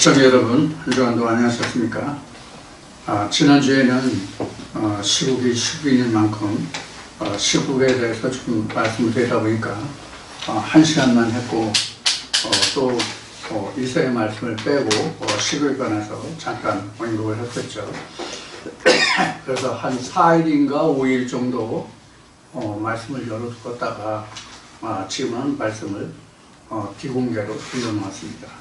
시청자 여러분, 한 주간도 안녕하셨습니까? 지난주에는 시국이 시국인 만큼 시국에 대해서 좀 말씀을 드리다 보니까 한 시간만 했고 또 이사야 말씀을 빼고 시국에 관해서 잠깐 언급을 했었죠. 그래서 한 4일인가 5일 정도 말씀을 열어두었다가 지금은 말씀을 비공개로 빌려놓았습니다.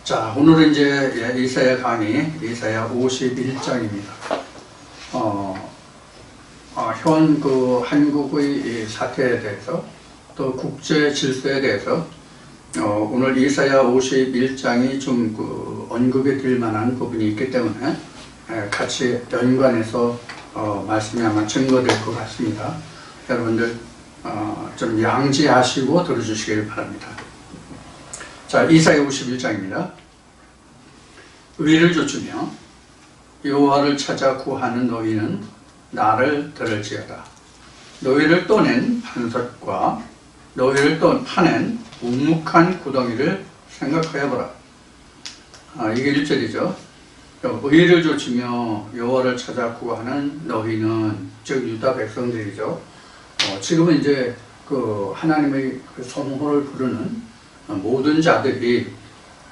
자, 오늘은 이제 이사야 강의, 이사야 51장입니다. 현 한국의 사태에 대해서 또 국제 질서에 대해서 오늘 이사야 51장이 좀 언급이 될 만한 부분이 있기 때문에 같이 연관해서 말씀이 아마 증거될 것 같습니다. 여러분들 좀 양지하시고 들어주시길 바랍니다. 자, 이사야 51장입니다. 의를 좇으며 여호와를 찾아 구하는 너희는 나를 들을지어다. 너희를 떠낸 반석과 너희를 파낸 묵묵한 구덩이를 생각하여 보라. 이게 1절이죠. 의를 좇으며 여호와를 찾아 구하는 너희는, 즉 유다 백성들이죠. 지금은 이제 하나님의 성호를 부르는 모든 자들이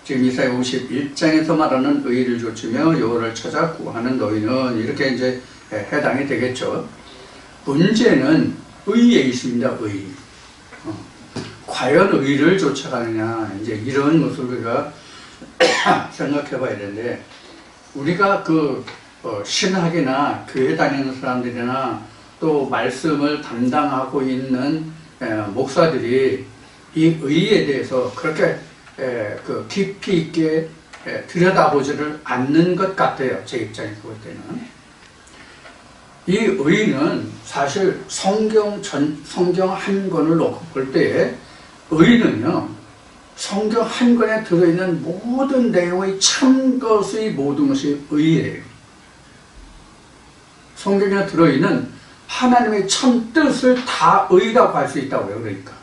지금 이사야 51장에서 말하는 의를 좇으며 여호와를 찾아 구하는 너희는 이렇게 이제 해당이 되겠죠. 문제는 의에 있습니다. 의. 과연 의를 쫓아가느냐, 이제 이런 것을 우리가 생각해 봐야 되는데, 우리가 신학이나 교회 다니는 사람들이나 또 말씀을 담당하고 있는 목사들이 이 의에 대해서 그렇게 깊이 있게 들여다보지를 않는 것 같아요. 제 입장에서 볼 때는. 이 의는 사실 성경 한 권을 놓고 볼 때에 의는요, 성경 한 권에 들어있는 모든 내용의 참 것의 모든 것이 의예요. 성경에 들어있는 하나님의 참 뜻을 다 의라고 할 수 있다고요. 그러니까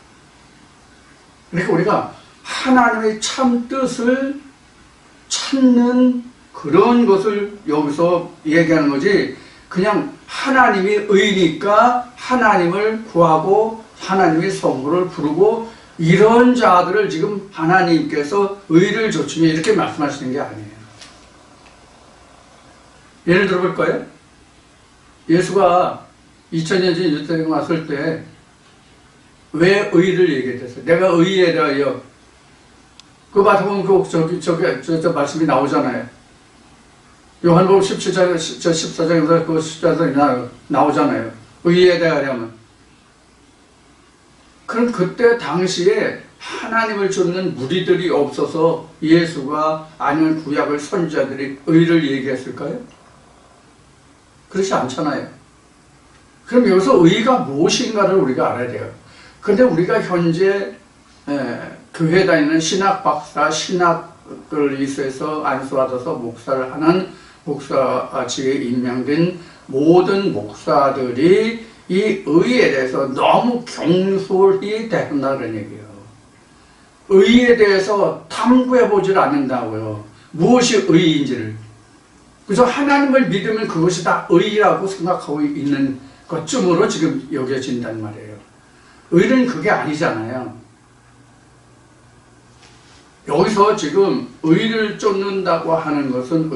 우리가 하나님의 참 뜻을 찾는 그런 것을 여기서 얘기하는 거지, 그냥 하나님이 의니까 하나님을 구하고 하나님의 성부를 부르고 이런 자들을 지금 하나님께서 의를 좇으며 이렇게 말씀하시는 게 아니에요. 예를 들어볼까요? 예수가 2000년 전 예루살렘에 왔을 때 왜 의를 얘기했어요? 내가 의에 대하여, 마태복음 저 말씀이 나오잖아요. 요한복음 14장에서 그 14장이 나오잖아요. 의에 대하여면. 그럼 그때 당시에 하나님을 좇는 무리들이 없어서 예수가 아니면 구약의 선지자들이 의를 얘기했을까요? 그렇지 않잖아요. 그럼 여기서 의가 무엇인가를 우리가 알아야 돼요. 근데 우리가 현재 교회 다니는 신학 박사, 신학을 이수해서 안수받아서 목사를 하는 목사직에 임명된 모든 목사들이 이 의에 대해서 너무 경솔히 대한다는 얘기예요. 의에 대해서 탐구해보질 않는다고요. 무엇이 의인지를. 그래서 하나님을 믿으면 그것이 다 의라고 생각하고 있는 것쯤으로 지금 여겨진단 말이에요. 의는 그게 아니잖아요. 여기서 지금 의를 쫓는다고 하는 것은,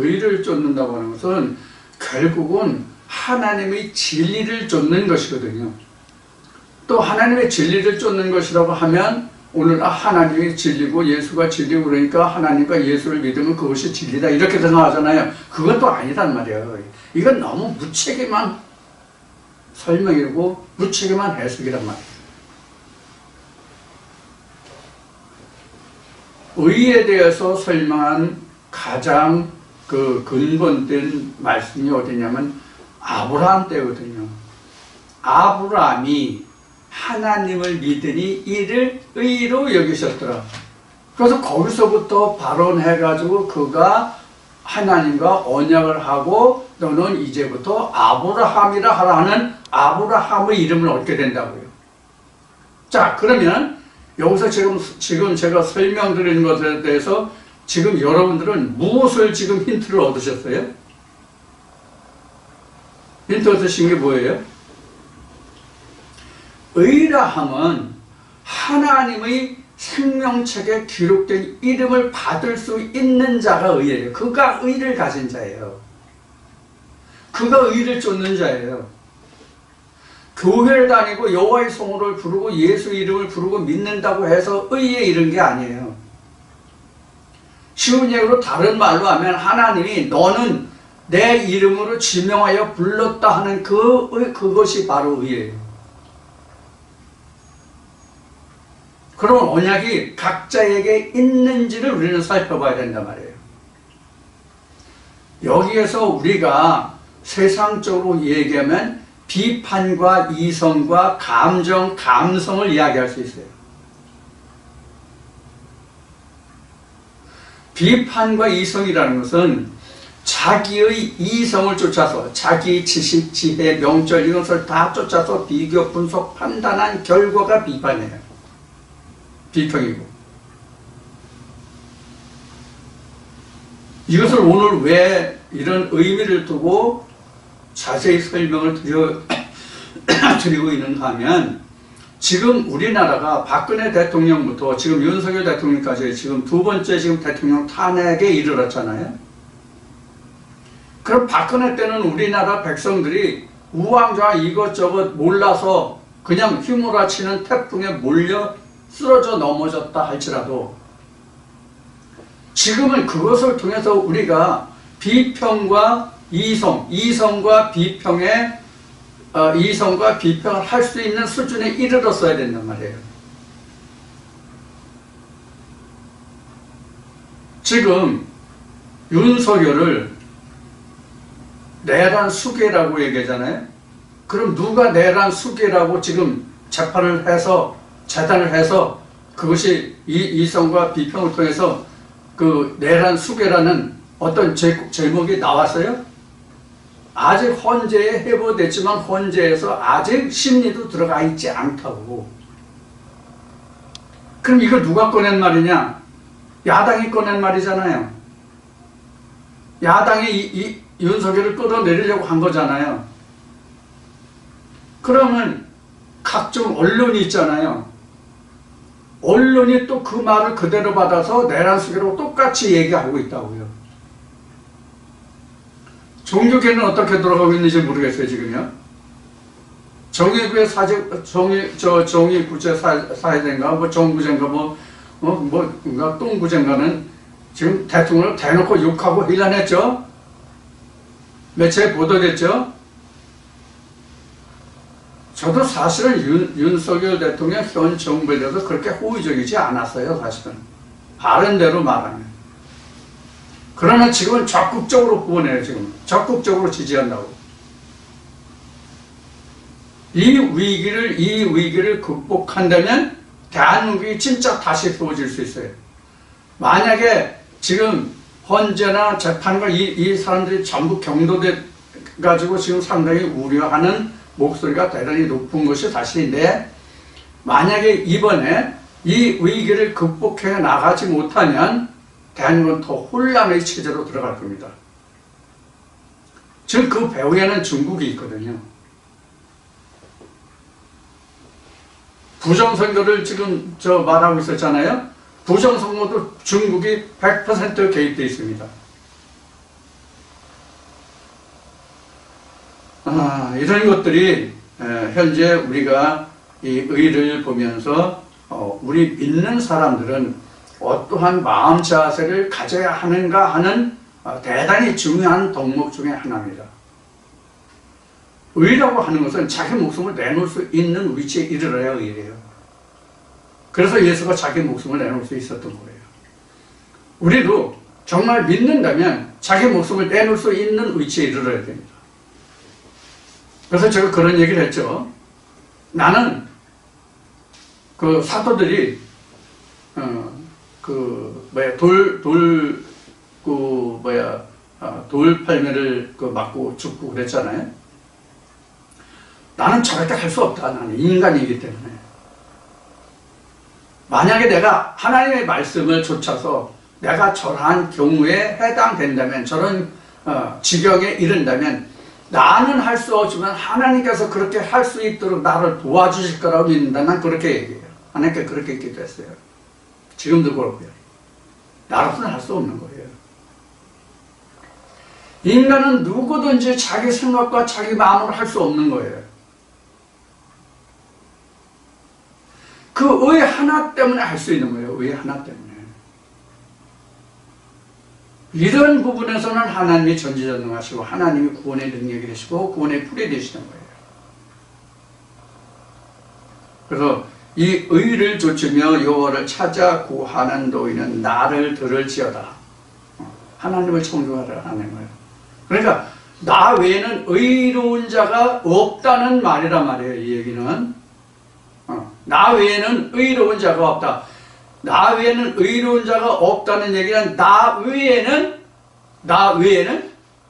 결국은 하나님의 진리를 쫓는 것이거든요. 또 하나님의 진리를 쫓는 것이라고 하면 오늘 하나님이 진리고 예수가 진리고 그러니까 하나님과 예수를 믿으면 그것이 진리다 이렇게 생각하잖아요. 그것도 아니란 말이에요. 이건 너무 무책임한 설명이고 무책임한 해석이란 말이에요. 의에 대해서 설명한 가장 근본된 말씀이 어디냐면 아브라함 때거든요. 아브라함이 하나님을 믿으니 이를 의로 여기셨더라. 그래서 거기서부터 발언해가지고 그가 하나님과 언약을 하고 너는 이제부터 아브라함이라 하라 하는 아브라함의 이름을 얻게 된다고요. 자, 그러면 여기서 지금 제가 설명드리는 것에 대해서 지금 여러분들은 무엇을 지금 힌트를 얻으셨어요? 힌트 얻으신 게 뭐예요? 의라 함은 하나님의 생명책에 기록된 이름을 받을 수 있는 자가 의예요. 그가 의를 가진 자예요. 그가 의를 쫓는 자예요. 교회를 다니고 여호와의 성호를 부르고 예수 이름을 부르고 믿는다고 해서 의에 이른 게 아니에요. 쉬운 얘기로 다른 말로 하면 하나님이 너는 내 이름으로 지명하여 불렀다 하는 그것이 바로 의예요. 그럼 언약이 각자에게 있는지를 우리는 살펴봐야 된단 말이에요. 여기에서 우리가 세상적으로 얘기하면 비판과 이성과 감정, 감성을 이야기할 수 있어요. 비판과 이성이라는 것은 자기의 이성을 쫓아서 자기 지식, 지혜, 명절 이런 것을 다 쫓아서 비교, 분석, 판단한 결과가 비판이에요. 비평이고. 이것을 오늘 왜 이런 의미를 두고 자세히 설명을 드리고 있는가 하면 지금 우리나라가 박근혜 대통령부터 지금 윤석열 대통령까지 지금 두 번째 지금 대통령 탄핵에 이르렀잖아요. 그럼 박근혜 때는 우리나라 백성들이 우왕좌왕 이것저것 몰라서 그냥 휘몰아치는 태풍에 몰려 쓰러져 넘어졌다 할지라도 지금은 그것을 통해서 우리가 비평과 이성과 비평을 할 수 있는 수준에 이르렀어야 된단 말이에요. 지금 윤석열을 내란 수괴라고 얘기하잖아요. 그럼 누가 내란 수괴라고 지금 재판을 해서 재단을 해서 그것이 이성과 비평을 통해서 그 내란 수괴라는 어떤 제목이 나왔어요? 아직 헌재에 회부됐지만 헌재에서 아직 심리도 들어가 있지 않다고. 그럼 이걸 누가 꺼낸 말이냐? 야당이 꺼낸 말이잖아요. 야당이 이 윤석열을 끌어내리려고 한 거잖아요. 그러면 각종 언론이 있잖아요. 언론이 또 그 말을 그대로 받아서 내란 수괴라고 똑같이 얘기하고 있다고요. 종교계는 어떻게 돌아가고 있는지 모르겠어요, 지금요. 정의구체 사회대인가, 정구제인가, 똥구제인가는 지금 대통령을 대놓고 욕하고 일어냈죠? 매체에 보도됐죠? 저도 사실은 윤석열 대통령 현 정부에 대해서 그렇게 호의적이지 않았어요, 사실은. 바른 대로 말하면. 그러나 지금은 적극적으로 후원해요, 지금. 적극적으로 지지한다고. 이 위기를 극복한다면 대한민국이 진짜 다시 세워질 수 있어요. 만약에 지금 헌재나 재판과 이 사람들이 전부 경도돼 가지고 지금 상당히 우려하는 목소리가 대단히 높은 것이 사실인데, 만약에 이번에 이 위기를 극복해 나가지 못하면 대한민국은 더 혼란의 체제로 들어갈 겁니다. 지금 그 배후에는 중국이 있거든요. 부정선거를 지금 말하고 있었잖아요. 부정선거도 중국이 100% 개입되어 있습니다. 이런 것들이 현재 우리가 이 의를 보면서 우리 믿는 사람들은 어떠한 마음 자세를 가져야 하는가 하는 대단히 중요한 덕목 중에 하나입니다. 의라고 하는 것은 자기 목숨을 내놓을 수 있는 위치에 이르러야 의예요. 그래서 예수가 자기 목숨을 내놓을 수 있었던 거예요. 우리도 정말 믿는다면 자기 목숨을 내놓을 수 있는 위치에 이르러야 됩니다. 그래서 제가 그런 얘기를 했죠. 나는 그 사도들이 돌팔매를 맞고 죽고 그랬잖아요. 나는 절대 할 수 없다. 나는 인간이기 때문에. 만약에 내가 하나님의 말씀을 좇아서 내가 저러한 경우에 해당된다면, 저런 지경에 이른다면 나는 할 수 없지만 하나님께서 그렇게 할 수 있도록 나를 도와주실 거라고 믿는다. 난 그렇게 얘기해요. 하나님께 그렇게 기도했어요. 지금도 그렇고요. 나로서는 할 수 없는 거예요. 인간은 누구든지 자기 생각과 자기 마음으로 할 수 없는 거예요. 그 의 하나 때문에 할 수 있는 거예요. 의 하나 때문에. 이런 부분에서는 하나님이 전지전능하시고 하나님이 구원의 능력이 되시고 구원의 풀이 되시는 거예요. 그래서 이 의를 좇으며 여호와를 찾아 구하는 너희는 나를 들을지어다. 하나님을 청종하라 하는 거예요. 그러니까 나 외에는 의로운 자가 없다는 말이란 말이에요. 이 얘기는 나 외에는 의로운 자가 없다. 나 외에는 의로운 자가 없다는 얘기는 나 외에는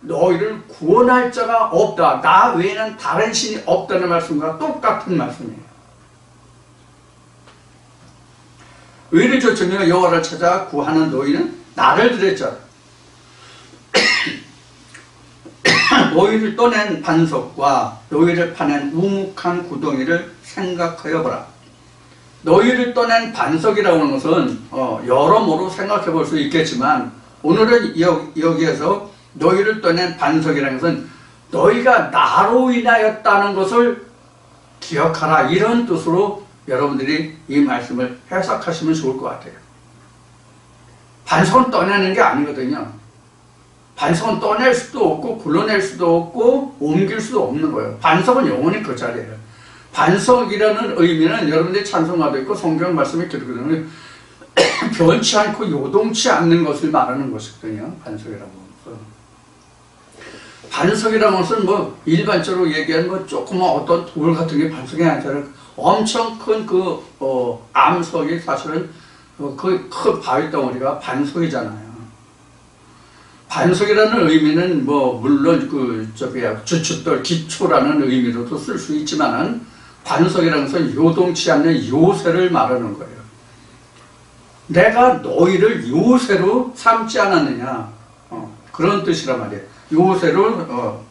너희를 구원할 자가 없다. 나 외에는 다른 신이 없다는 말씀과 똑같은 말씀이에요. 의를 좇으며 여호와를 찾아 구하는 너희는 나를 들을지어다. 너희를 떠낸 반석과 너희를 파낸 우묵한 구덩이를 생각하여 보라. 너희를 떠낸 반석이라고 하는 것은 여러모로 생각해 볼 수 있겠지만 오늘은 여기에서 너희를 떠낸 반석이라는 것은 너희가 나로 인하였다는 것을 기억하라, 이런 뜻으로 여러분들이 이 말씀을 해석하시면 좋을 것 같아요. 반석은 떠내는 게 아니거든요. 반석은 떠낼 수도 없고 굴러낼 수도 없고 옮길 수도 없는 거예요. 반석은 영원히 그 자리예요. 반석이라는 의미는 여러분들이 찬송가도 있고 성경 말씀이 들거든요. 변치 않고 요동치 않는 것을 말하는 것이거든요. 반석이라고 하면. 반석이라는 것은 뭐 일반적으로 얘기하는 뭐 조그만 어떤 돌 같은 게 반석이 아니라 엄청 큰 암석이 사실은 그 큰 바위 덩어리가 반석이잖아요. 반석이라는 의미는 뭐 물론 주춧돌 기초라는 의미로도 쓸 수 있지만은 반석이라는 것은 요동치 않는 요새를 말하는 거예요. 내가 너희를 요새로 삼지 않았느냐, 그런 뜻이란 말이에요. 요새로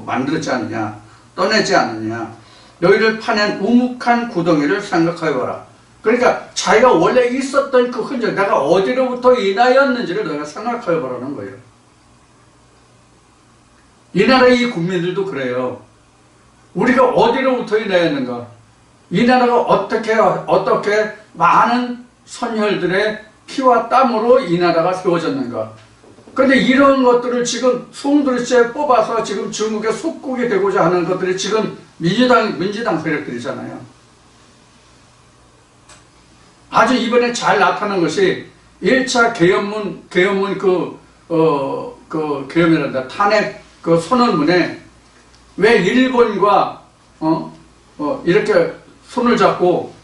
만들지 않느냐, 떠내지 않느냐, 너희를 파낸 우묵한 구덩이를 생각하여 봐라. 그러니까 자기가 원래 있었던 그 흔적, 내가 어디로부터 인하였는지를 너희가 생각하여 보라는 거예요. 이 나라의 이 국민들도 그래요. 우리가 어디로부터 인하였는가? 이 나라가 어떻게 많은 선열들의 피와 땀으로 이 나라가 세워졌는가? 그런데 이런 것들을 지금 송두리째 뽑아서 지금 중국에 속국이 되고자 하는 것들이 지금 민주당 세력들이잖아요. 아주 이번에 잘 나타난 것이 1차 계엄문 계엄이란다. 탄핵 그 선언문에 왜 일본과 이렇게 손을 잡고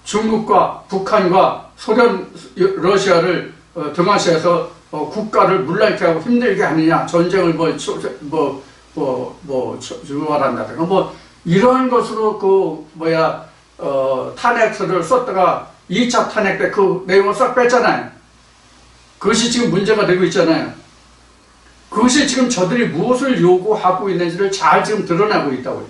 중국과 북한과 소련, 러시아를 동아시아에서 국가를 문란케 하고 힘들게 하느냐, 전쟁을 주관한다든가 뭐 이런 것으로 탄핵서를 썼다가 2차 탄핵 때 그 내용을 싹 뺐잖아요. 그것이 지금 문제가 되고 있잖아요. 그것이 지금 저들이 무엇을 요구하고 있는지를 잘 지금 드러나고 있다고요.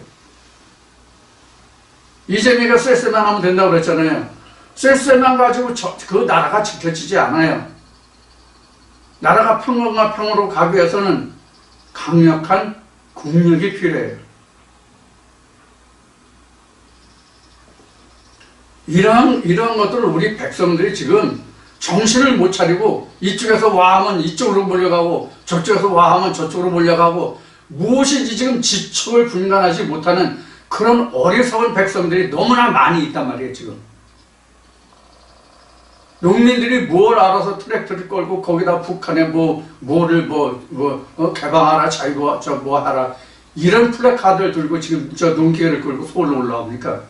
이재명이가 쎄쎄만 하면 된다고 그랬잖아요. 쎄쎄만 가지고 그 나라가 지켜지지 않아요. 나라가 평화와 평화로 가기 위해서는 강력한 국력이 필요해요. 이런 것들을 우리 백성들이 지금 정신을 못 차리고 이쪽에서 와하면 이쪽으로 몰려가고 저쪽에서 와하면 저쪽으로 몰려가고 무엇인지 지금 지축을 분간하지 못하는 그런 어리석은 백성들이 너무나 많이 있단 말이에요. 지금 농민들이 뭘 알아서 트랙터를 끌고 거기다 북한에 개방하라, 자유와 하라 이런 플래카드를 들고 지금 저 농기계를 끌고 서울로 올라옵니까?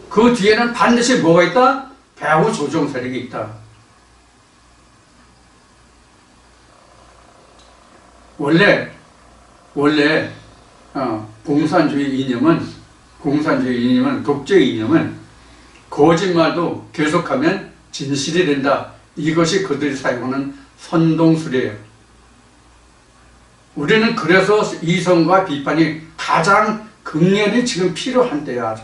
그 뒤에는 반드시 뭐가 있다? 배후 조정 세력이 있다. 원래 공산주의 이념은 독재 이념은 거짓말도 계속하면 진실이 된다. 이것이 그들이 사용하는 선동술이에요. 우리는 그래서 이성과 비판이 가장 극렬히 지금 필요한 때야.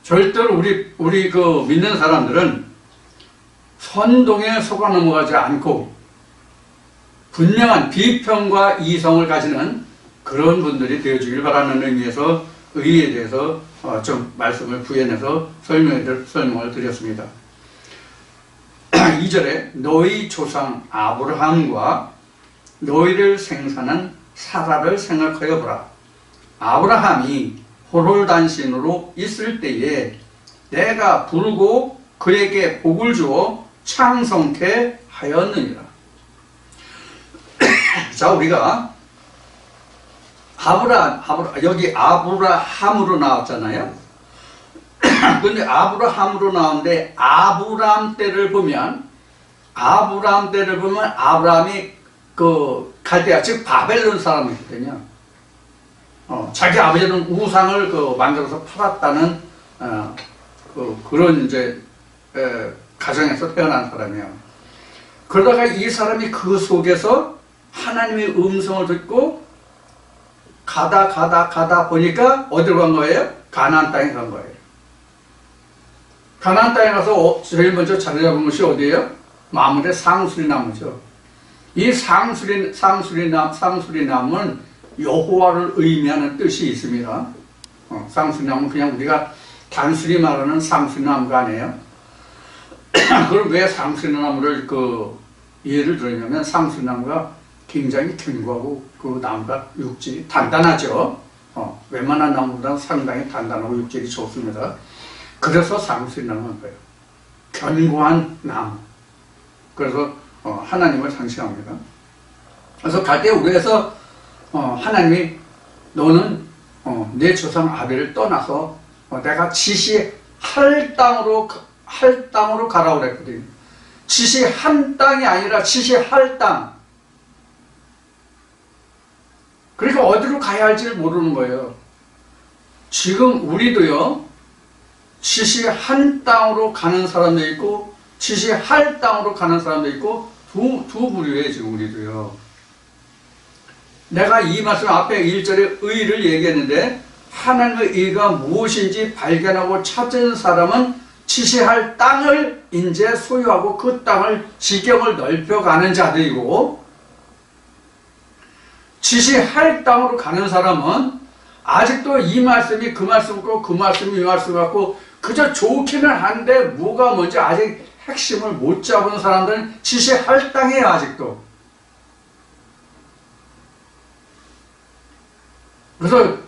절대로 우리 그 믿는 사람들은 선동에 속아 넘어가지 않고 분명한 비평과 이성을 가지는 그런 분들이 되어주길 바라는 의미에서 의에 대해서 좀 말씀을 부연해서 설명을 드렸습니다. 2절에 너희 조상 아브라함과 너희를 생산한 사라를 생각하여 보라. 아브라함이 호롤단신으로 있을 때에 내가 부르고 그에게 복을 주어 창성케 하였느니라. 자, 우리가 여기 아브라함으로 나왔잖아요. 근데 아브라함으로 나오는데 아브람 때를 보면 아브라함이 그 갈대아 즉 바벨론 사람이거든요. 자기 아버지는 우상을 만들어서 팔았다는 그런 이제 가정에서 태어난 사람이에요. 그러다가 이 사람이 그 속에서 하나님의 음성을 듣고 가다 보니까 어디로 간 거예요? 가나안 땅에 간 거예요. 가나안 땅에 가서 제일 먼저 자리 잡은 것이 어디예요? 마물의 상수리 나무죠. 이 상수리 나무는 여호와를 의미하는 뜻이 있습니다. 상수리 나무는 그냥 우리가 단순히 말하는 상수리 나무가 아니에요. 그럼 왜 상수리 나무를 예를 들었냐면 상수리 나무가 굉장히 견고하고 그 나무가 육질이 단단하죠. 웬만한 나무보다 상당히 단단하고 육질이 좋습니다. 그래서 상수리 나무인 거예요. 견고한 나무. 그래서 하나님을 상징합니다. 그래서 갈대 우르에서 하나님이 너는 내 조상 아벨을 떠나서 내가 지시할 땅으로 가라고 그랬거든요. 지시한 땅이 아니라 지시할 땅. 그러니까 어디로 가야 할지를 모르는 거예요. 지금 우리도요, 지시한 땅으로 가는 사람도 있고, 지시할 땅으로 가는 사람도 있고, 두 부류예요, 지금 우리도요. 내가 이 말씀 앞에 1절에 의를 얘기했는데, 하나님의 의가 무엇인지 발견하고 찾은 사람은 지시할 땅을 이제 소유하고 그 땅을 지경을 넓혀가는 자들이고, 지시할 땅으로 가는 사람은 아직도 이 말씀이 그 말씀이고 그 말씀이 이 말씀 같고 그저 좋기는 한데 뭐가 뭔지 아직 핵심을 못 잡은 사람들은 지시할 땅이에요. 아직도. 그래서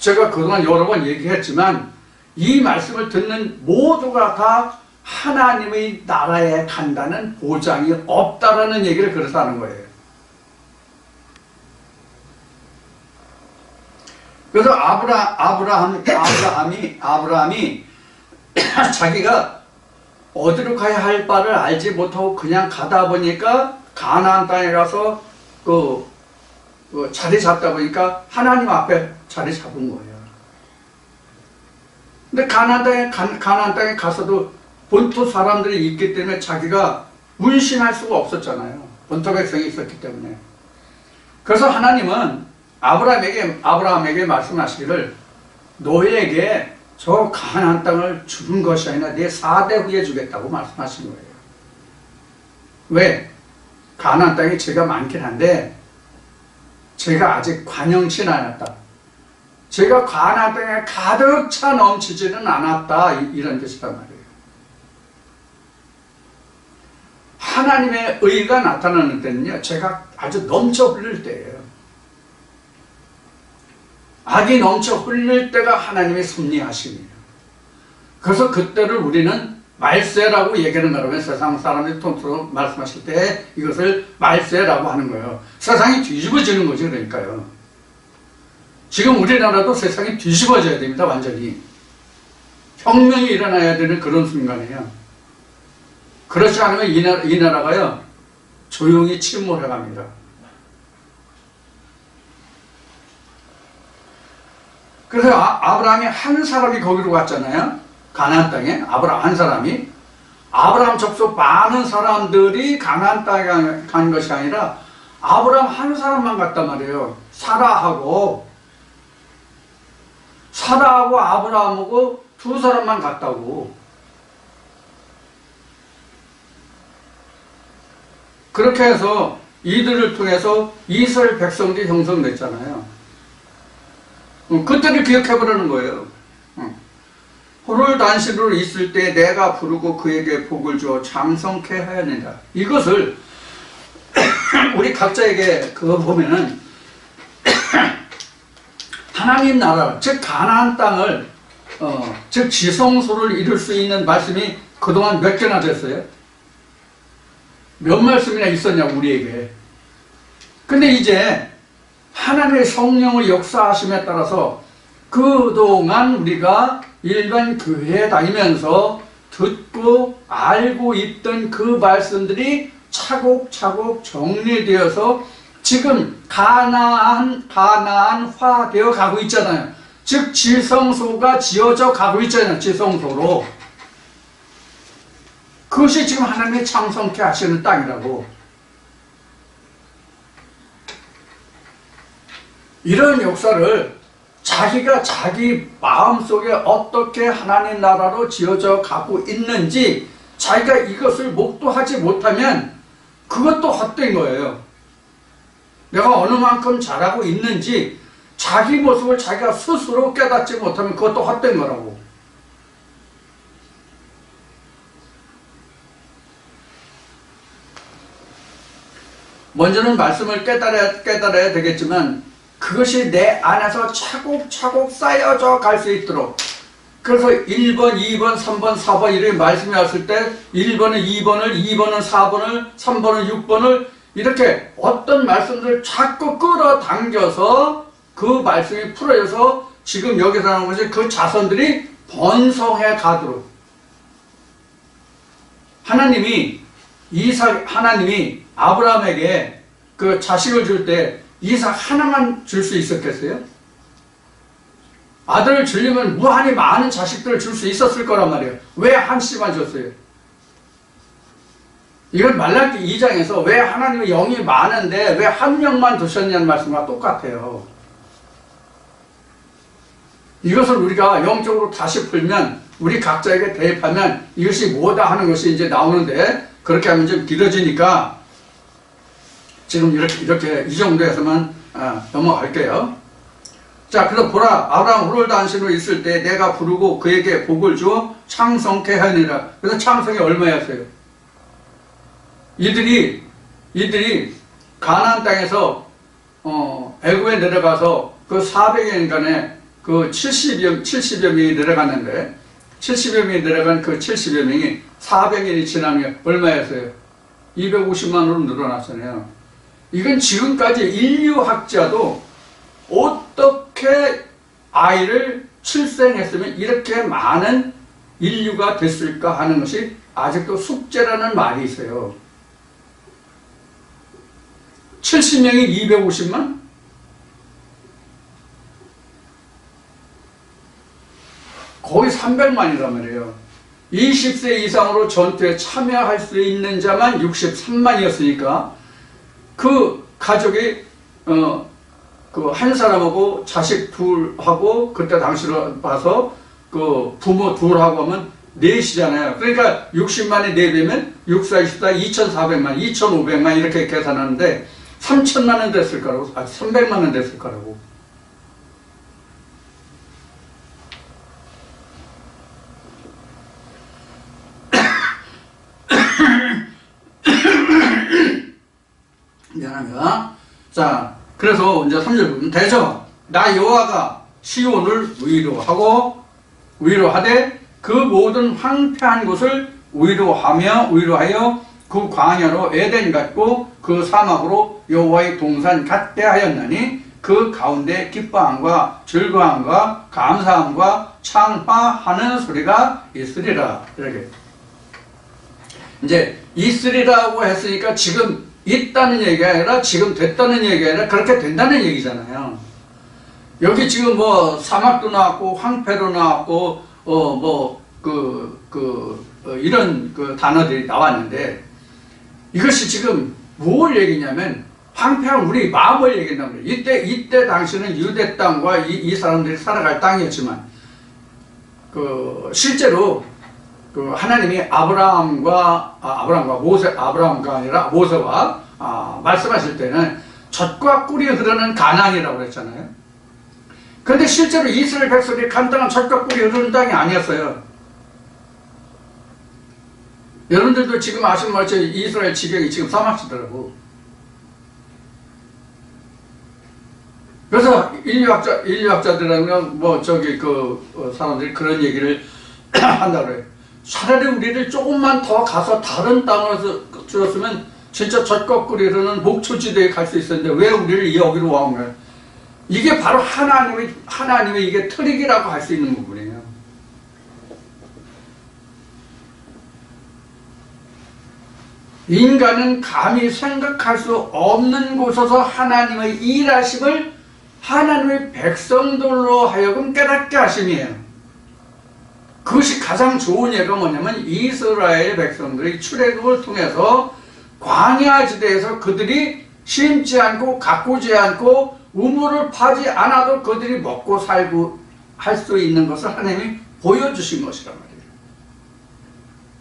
제가 그동안 여러 번 얘기했지만 이 말씀을 듣는 모두가 다 하나님의 나라에 간다는 보장이 없다라는 얘기를 그래서 하는 거예요. 그래서 아브라함이 자기가 어디로 가야 할 바를 알지 못하고 그냥 가다 보니까 가나안 땅에 가서 자리 잡다 보니까 하나님 앞에 자리 잡은 거예요. 근데 가나안 땅에 가서도 본토 사람들이 있기 때문에 자기가 문신할 수가 없었잖아요. 본토 백성이 있었기 때문에. 그래서 하나님은 아브라함에게 말씀하시기를 너희에게 저 가나안 땅을 주는 것이 아니라 내 4대 후에 주겠다고 말씀하신 거예요. 왜? 가나안 땅에 죄가 많긴 한데 죄가 아직 관영치 않았다. 죄가 가나안 땅에 가득 차 넘치지는 않았다. 이런 뜻이란 말이에요. 하나님의 의가 나타나는 때는요, 죄가 아주 넘쳐 흘릴 때예요. 악이 넘쳐 흘릴 때가 하나님의 섭리하심이에요. 그래서 그때를 우리는 말세라고 얘기하는 거라면 세상 사람들이 통틀어 말씀하실 때 이것을 말세라고 하는 거예요. 세상이 뒤집어지는 거죠. 그러니까요. 지금 우리나라도 세상이 뒤집어져야 됩니다. 완전히. 혁명이 일어나야 되는 그런 순간이에요. 그렇지 않으면 이 나라가요, 조용히 침몰해 갑니다. 그래서 아브라함이 한 사람이 거기로 갔잖아요. 가나안 땅에 아브라함 한 사람이 아브라함 접속 많은 사람들이 가나안 땅에 간 것이 아니라 아브라함 한 사람만 갔단 말이에요. 사라하고 아브라함하고 두 사람만 갔다고. 그렇게 해서 이들을 통해서 이스라엘 백성들이 형성됐잖아요. 그때를 기억해보라는 거예요. 호롤단시로 있을 때 내가 부르고 그에게 복을 주어 장성케 하였느니라. 이것을 우리 각자에게 그거 보면은 하나님 나라, 즉 가나안 땅을 즉 지성소를 이룰 수 있는 말씀이 그동안 몇 개나 됐어요? 몇 말씀이나 있었냐 우리에게. 근데 이제 하나님의 성령의 역사하심에 따라서 그동안 우리가 일반 교회에 다니면서 듣고 알고 있던 그 말씀들이 차곡차곡 정리되어서 지금 가나안화 되어 가고 있잖아요. 즉 지성소가 지어져 가고 있잖아요. 지성소로. 그것이 지금 하나님의 창성케 하시는 땅이라고. 이런 역사를 자기가 자기 마음속에 어떻게 하나님 나라로 지어져 가고 있는지 자기가 이것을 목도하지 못하면 그것도 헛된 거예요. 내가 어느 만큼 잘하고 있는지 자기 모습을 자기가 스스로 깨닫지 못하면 그것도 헛된 거라고. 먼저는 말씀을 깨달아야 되겠지만 그것이 내 안에서 차곡차곡 쌓여져 갈 수 있도록. 그래서 1번, 2번, 3번, 4번 이렇게 말씀이 왔을 때 1번은 2번을, 2번은 4번을, 3번은 6번을 이렇게 어떤 말씀들을 자꾸 끌어당겨서 그 말씀이 풀어져서 지금 여기서 나오는 것이 그 자손들이 번성해 가도록. 하나님이 아브라함에게 그 자식을 줄 때 이삭 하나만 줄 수 있었겠어요? 아들을 주려면 무한히 많은 자식들을 줄 수 있었을 거란 말이에요. 왜 한 씨만 줬어요? 이건 말라기 2장에서 왜 하나님의 영이 많은데 왜 한 명만 두셨냐는 말씀과 똑같아요. 이것을 우리가 영적으로 다시 풀면 우리 각자에게 대입하면 이것이 뭐다 하는 것이 이제 나오는데 그렇게 하면 좀 길어지니까 지금 이렇게 이 정도에서만 넘어갈게요. 자, 그래서 보라, 아브라함 호롤단시로 있을 때 내가 부르고 그에게 복을 주어 창성케 하니라. 그래서 창성이 얼마였어요? 이들이 가나안 땅에서 애굽에 내려가서 그 400년간에 그 70여 명이 내려갔는데 70여 명이 내려간 그 70여 명이 400년이 지나면 얼마였어요? 250만으로 늘어났잖아요. 이건 지금까지 인류학자도 어떻게 아이를 출생했으면 이렇게 많은 인류가 됐을까 하는 것이 아직도 숙제라는 말이 있어요. 70명이 250만? 거의 300만이란 말이에요. 20세 이상으로 전투에 참여할 수 있는 자만 63만이었으니까 그 가족이 그 한 사람하고 자식 둘하고 그때 당시로 봐서 그 부모 둘하고 하면 넷이잖아요. 그러니까 60만에 4배면 6, 4, 24, 2,400만, 2,500만 이렇게 계산하는데 3천만 원 됐을 거라고, 300만 원 됐을 거라고. 미안합니다. 자, 그래서 이제 3절 보면 대저 나 여호와가 시온을 위로하되 그 모든 황폐한 곳을 위로하여 그 광야로 에덴 같고 그 사막으로 여호와의 동산 같게 하였나니 그 가운데 기뻐함과 즐거움과 감사함과 창파하는 소리가 있으리라. 이렇게 이제 있으리라고 했으니까 지금 있다는 얘기가 아니라 지금 됐다는 얘기가 아니라 그렇게 된다는 얘기잖아요. 여기 지금 뭐 사막도 나왔고 황폐도 나왔고 이런 단어들이 나왔는데 이것이 지금 뭘 얘기냐면 황폐한 우리 마음을 얘기한단 말이에요. 이때 당시는 유대 땅과 이 사람들이 살아갈 땅이었지만 실제로 하나님이 아브라함과 아브라함가 아니라 모세와 말씀하실 때는 젖과 꿀이 흐르는 가나안이라고 그랬잖아요. 그런데 실제로 이스라엘 백성들이 간 땅은 젖과 꿀이 흐르는 땅이 아니었어요. 여러분들도 지금 아시는 것처럼 이스라엘 지경이 지금 사막지더라고. 그래서 인류학자들은 사람들이 그런 얘기를 한다고 그래요. 차라리 우리를 조금만 더 가서 다른 땅으로 주었으면 진짜 젖과 꿀이 흐르는 목초지대에 갈 수 있었는데 왜 우리를 여기로 와온 거예요? 이게 바로 하나님의 이게 트릭이라고 할 수 있는 부분이에요. 인간은 감히 생각할 수 없는 곳에서 하나님의 일하심을 하나님의 백성들로 하여금 깨닫게 하심이에요. 그것이 가장 좋은 예가 뭐냐면 이스라엘 백성들의 출애굽을 통해서 광야지대에서 그들이 심지 않고 가꾸지 않고 우물을 파지 않아도 그들이 먹고 살고 할 수 있는 것을 하나님이 보여주신 것이란 말이에요.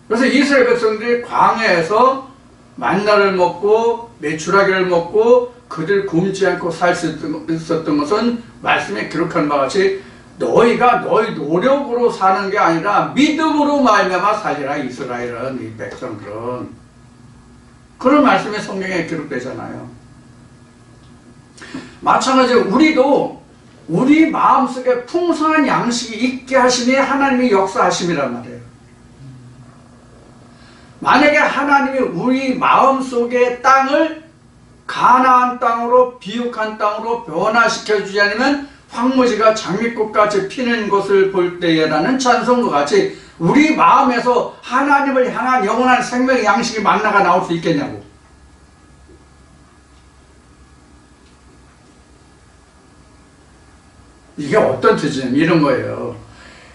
그래서 이스라엘 백성들이 광야에서 만나를 먹고 메추라기를 먹고 그들 굶지 않고 살 수 있었던 것은 말씀에 기록한 바와 같이 너희가 너희 노력으로 사는 게 아니라 믿음으로 말미암아 살리라. 이스라엘은, 이 백성들은 그런 말씀이 성경에 기록되잖아요. 마찬가지로 우리도 우리 마음속에 풍성한 양식이 있게 하심이 하나님의 역사하심이란 말이에요. 만약에 하나님이 우리 마음속의 땅을 가나안 땅으로 비옥한 땅으로 변화시켜 주지 않으면 황무지가 장미꽃같이 피는 것을 볼 때에라는 찬송과 같이 우리 마음에서 하나님을 향한 영원한 생명의 양식이 만나가 나올 수 있겠냐고. 이게 어떤 뜻이냐면 이런 거예요.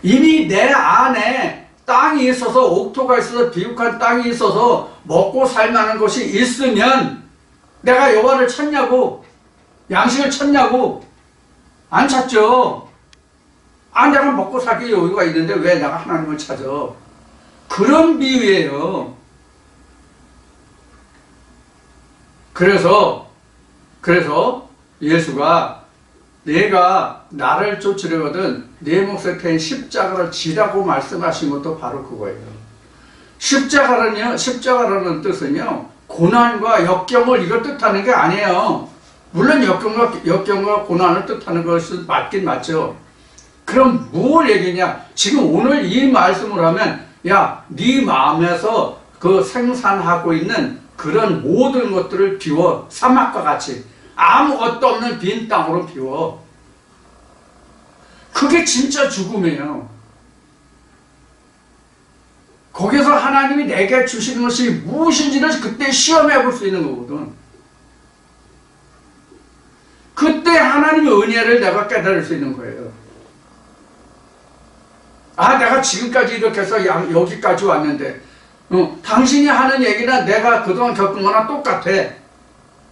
이미 내 안에 땅이 있어서 옥토가 있어서 비옥한 땅이 있어서 먹고 살만한 것이 있으면 내가 여호와를 찾냐고, 양식을 찾냐고. 안 찾죠. 내가 먹고 살기 여유가 있는데 왜 내가 하나님을 찾아. 그런 비유예요. 그래서 예수가 내가 나를 쫓으려거든 내 몫에 태인 십자가를 지라고 말씀하신 것도 바로 그거예요. 십자가라는 뜻은요, 고난과 역경을 이걸 뜻하는 게 아니에요. 물론 역경과 고난을 뜻하는 것은 맞긴 맞죠. 그럼 뭘 얘기냐? 지금 오늘 이 말씀을 하면 네 마음에서 그 생산하고 있는 그런 모든 것들을 비워. 사막과 같이 아무것도 없는 빈 땅으로 비워. 그게 진짜 죽음이에요. 거기서 하나님이 내게 주시는 것이 무엇인지를 그때 시험해 볼 수 있는 거거든. 그때 하나님의 은혜를 내가 깨달을 수 있는 거예요. 내가 지금까지 이렇게 해서 여기까지 왔는데 당신이 하는 얘기나 내가 그동안 겪은 거나 똑같아.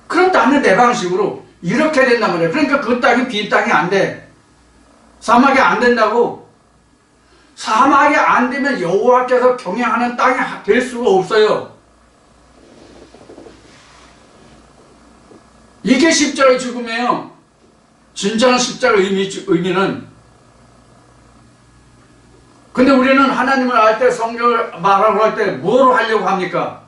그럼 나는 내 방식으로 이렇게 된단 말이야. 그러니까 그 땅이 빈 땅이 안 돼. 사막이 안 된다고. 사막이 안 되면 여호와께서 경영하는 땅이 될 수가 없어요. 이게 십자가의 죽음이에요. 진정한 십자가의 의미는. 근데 우리는 하나님을 알 때, 성경을 말하고 할 때 뭘 하려고 합니까?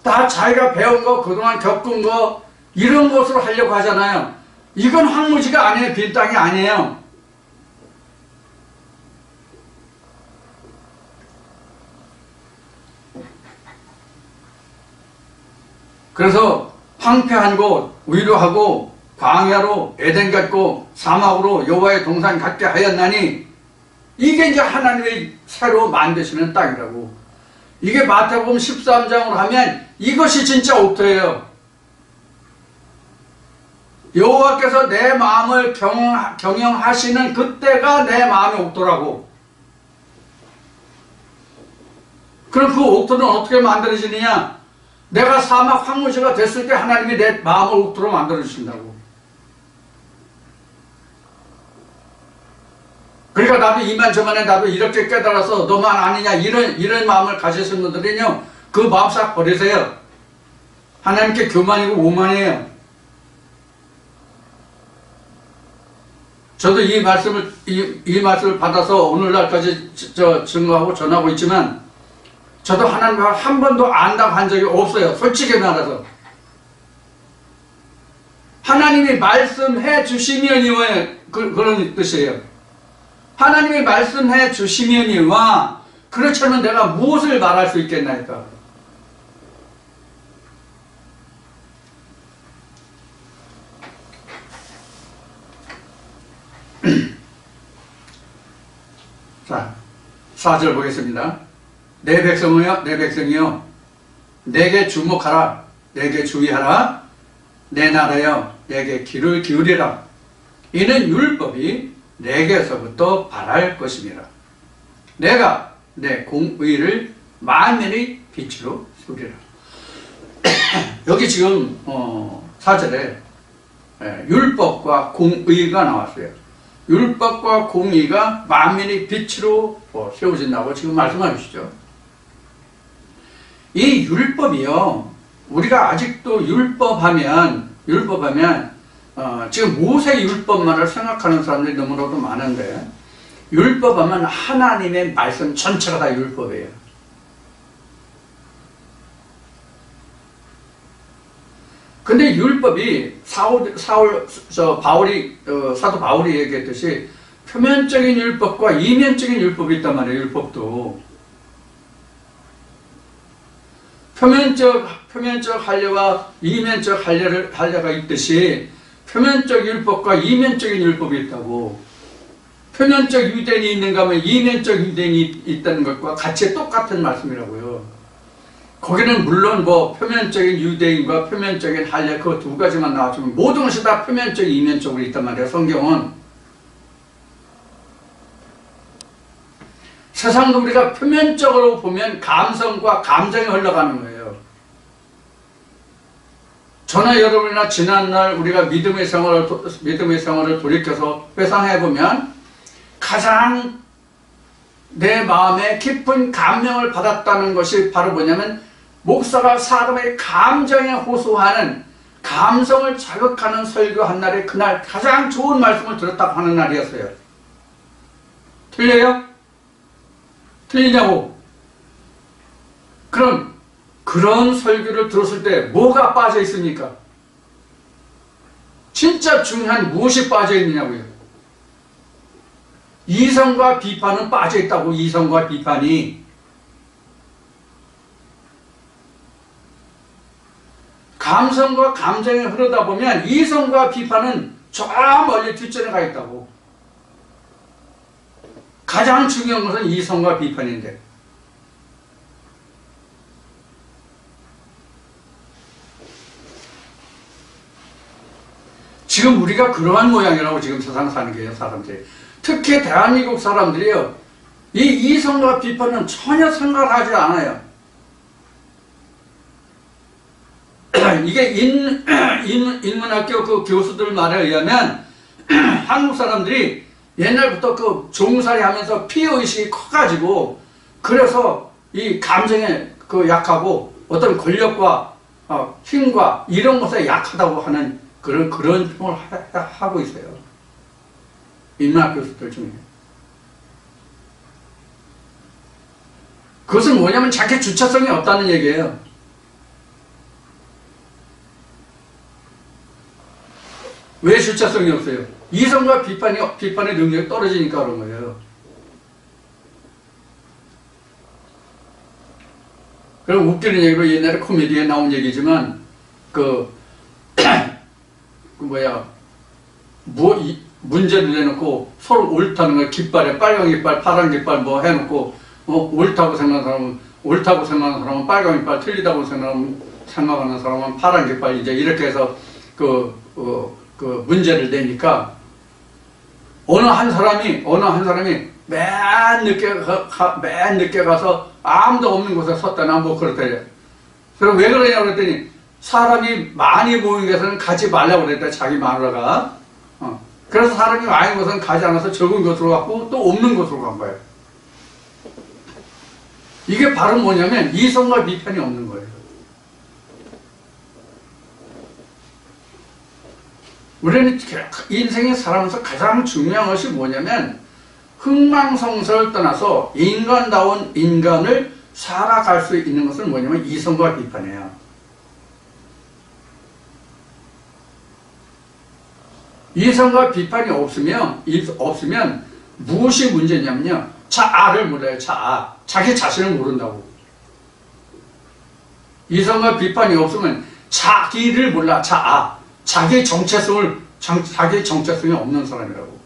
다 자기가 배운 거, 그동안 겪은 거, 이런 것으로 하려고 하잖아요. 이건 황무지가 아니에요. 빈 땅이 아니에요. 그래서 황폐한 곳, 위로하고 광야로 에덴 같고 사막으로 여호와의 동산 같게 하였나니, 이게 이제 하나님의 새로 만드시는 땅이라고. 이게 마태복음 13장으로 하면 이것이 진짜 옥토예요. 여호와께서 내 마음을 경영하시는 그때가 내 마음의 옥토라고. 그럼 그 옥토는 어떻게 만들어지느냐? 내가 사막 황무지가 됐을 때 하나님이 내 마음을 옥토로 만들어주신다고. 그러니까 나도 이만저만에 나도 이렇게 깨달아서 너만 아니냐 이런 마음을 가지신 분들은요, 그 마음 싹 버리세요. 하나님께 교만이고 오만이에요. 저도 이 말씀을 받아서 오늘날까지 증거하고 전하고 있지만, 저도 하나님과 한 번도 안다고 한 적이 없어요. 솔직히 말해서. 하나님이 말씀해 주시면이와 그런 뜻이에요. 하나님이 말씀해 주시면이와, 그렇지 않으면 내가 무엇을 말할 수 있겠나이까. 자, 4절 보겠습니다. 내 백성이여, 내게 주목하라. 내게 주의하라. 내 나라여, 내게 귀를 기울이라. 이는 율법이 내게서부터 발할 것임이라. 내가 내 공의를 만민의 빛으로 세우리라. 여기 지금 4절에 율법과 공의가 나왔어요. 율법과 공의가 만민의 빛으로 세워진다고 지금 말씀하시죠. 이 율법이요, 우리가 아직도 율법하면 지금 모세 율법만을 생각하는 사람들이 너무나도 많은데, 율법하면 하나님의 말씀 전체가 다 율법이에요. 근데 율법이 사도 바울이 얘기했듯이 표면적인 율법과 이면적인 율법이 있단 말이에요. 율법도 표면적 할례와 이면적 할례가 있듯이 표면적 율법과 이면적인 율법이 있다고. 표면적 유대인이 있는가 하면 이면적 유대인이 있다는 것과 같이 똑같은 말씀이라고요. 거기는 물론 표면적인 유대인과 표면적인 할례 그 두 가지만 나왔지만 모든 것이 다 표면적인 이면적으로 있단 말이에요. 성경은. 세상도 우리가 표면적으로 보면 감성과 감정이 흘러가는 거예요. 저나 여러분이나 지난날 우리가 믿음의 생활을 돌이켜서 회상해보면 가장 내 마음에 깊은 감명을 받았다는 것이 바로 뭐냐면, 목사가 사람의 감정에 호소하는, 감성을 자극하는 설교한 날에 그날 가장 좋은 말씀을 들었다고 하는 날이었어요. 틀려요? 틀리냐고? 그럼 그런 설교를 들었을 때 뭐가 빠져 있습니까? 진짜 중요한 무엇이 빠져 있느냐고요. 이성과 비판은 빠져 있다고. 이성과 비판이. 감성과 감정이 흐르다 보면 이성과 비판은 저 멀리 뒷전에 가 있다고. 가장 중요한 것은 이성과 비판인데, 지금 우리가 그러한 모양이라고 지금 세상 사는 게요, 사람들이. 특히 대한민국 사람들이요, 이 이성과 비판은 전혀 생각을 하지 않아요. 이게 인문학교 그 교수들 말에 의하면 한국 사람들이 옛날부터 그 종살이 하면서 피해의식이 커가지고, 그래서 이 감정에 약하고 어떤 권력과 힘과 이런 것에 약하다고 하는 그런 평을 하고 있어요. 인문학 교수들 중에. 그것은 뭐냐면 자기 주체성이 없다는 얘기예요. 왜 주체성이 없어요? 이성과 비판의 능력이 떨어지니까 그런 거예요. 그럼 웃기는 얘기로 옛날에 코미디에 나온 얘기지만, 문제를 내놓고 서로 옳다는 거, 깃발에 빨간 깃발, 파란 깃발 해놓고, 옳다고 생각하는 사람은 빨간 깃발, 틀리다고 생각하는 사람은 파란 깃발, 이제 이렇게 해서 문제를 내니까, 어느 한 사람이 맨 늦게 가서 아무도 없는 곳에 섰다나 뭐 그렇대. 그럼 왜 그러냐고 그랬더니 사람이 많이 모인 곳에는 가지 말라고 그랬다, 자기 마누라가. 그래서 사람이 많은 곳은 가지 않아서 적은 곳으로 갔고 또 없는 곳으로 간 거예요. 이게 바로 뭐냐면 이성과 비판이 없는 거예요. 우리는 인생에 살아가면서 가장 중요한 것이 뭐냐면 흥망성쇠를 떠나서 인간다운 인간을 살아갈 수 있는 것은 뭐냐면 이성과 비판이에요. 이성과 비판이 없으면 무엇이 문제냐면요. 자아를 몰라요. 자아. 자기 자신을 모른다고. 이성과 비판이 없으면 자기를 몰라. 자아. 자기 정체성이 없는 사람이라고.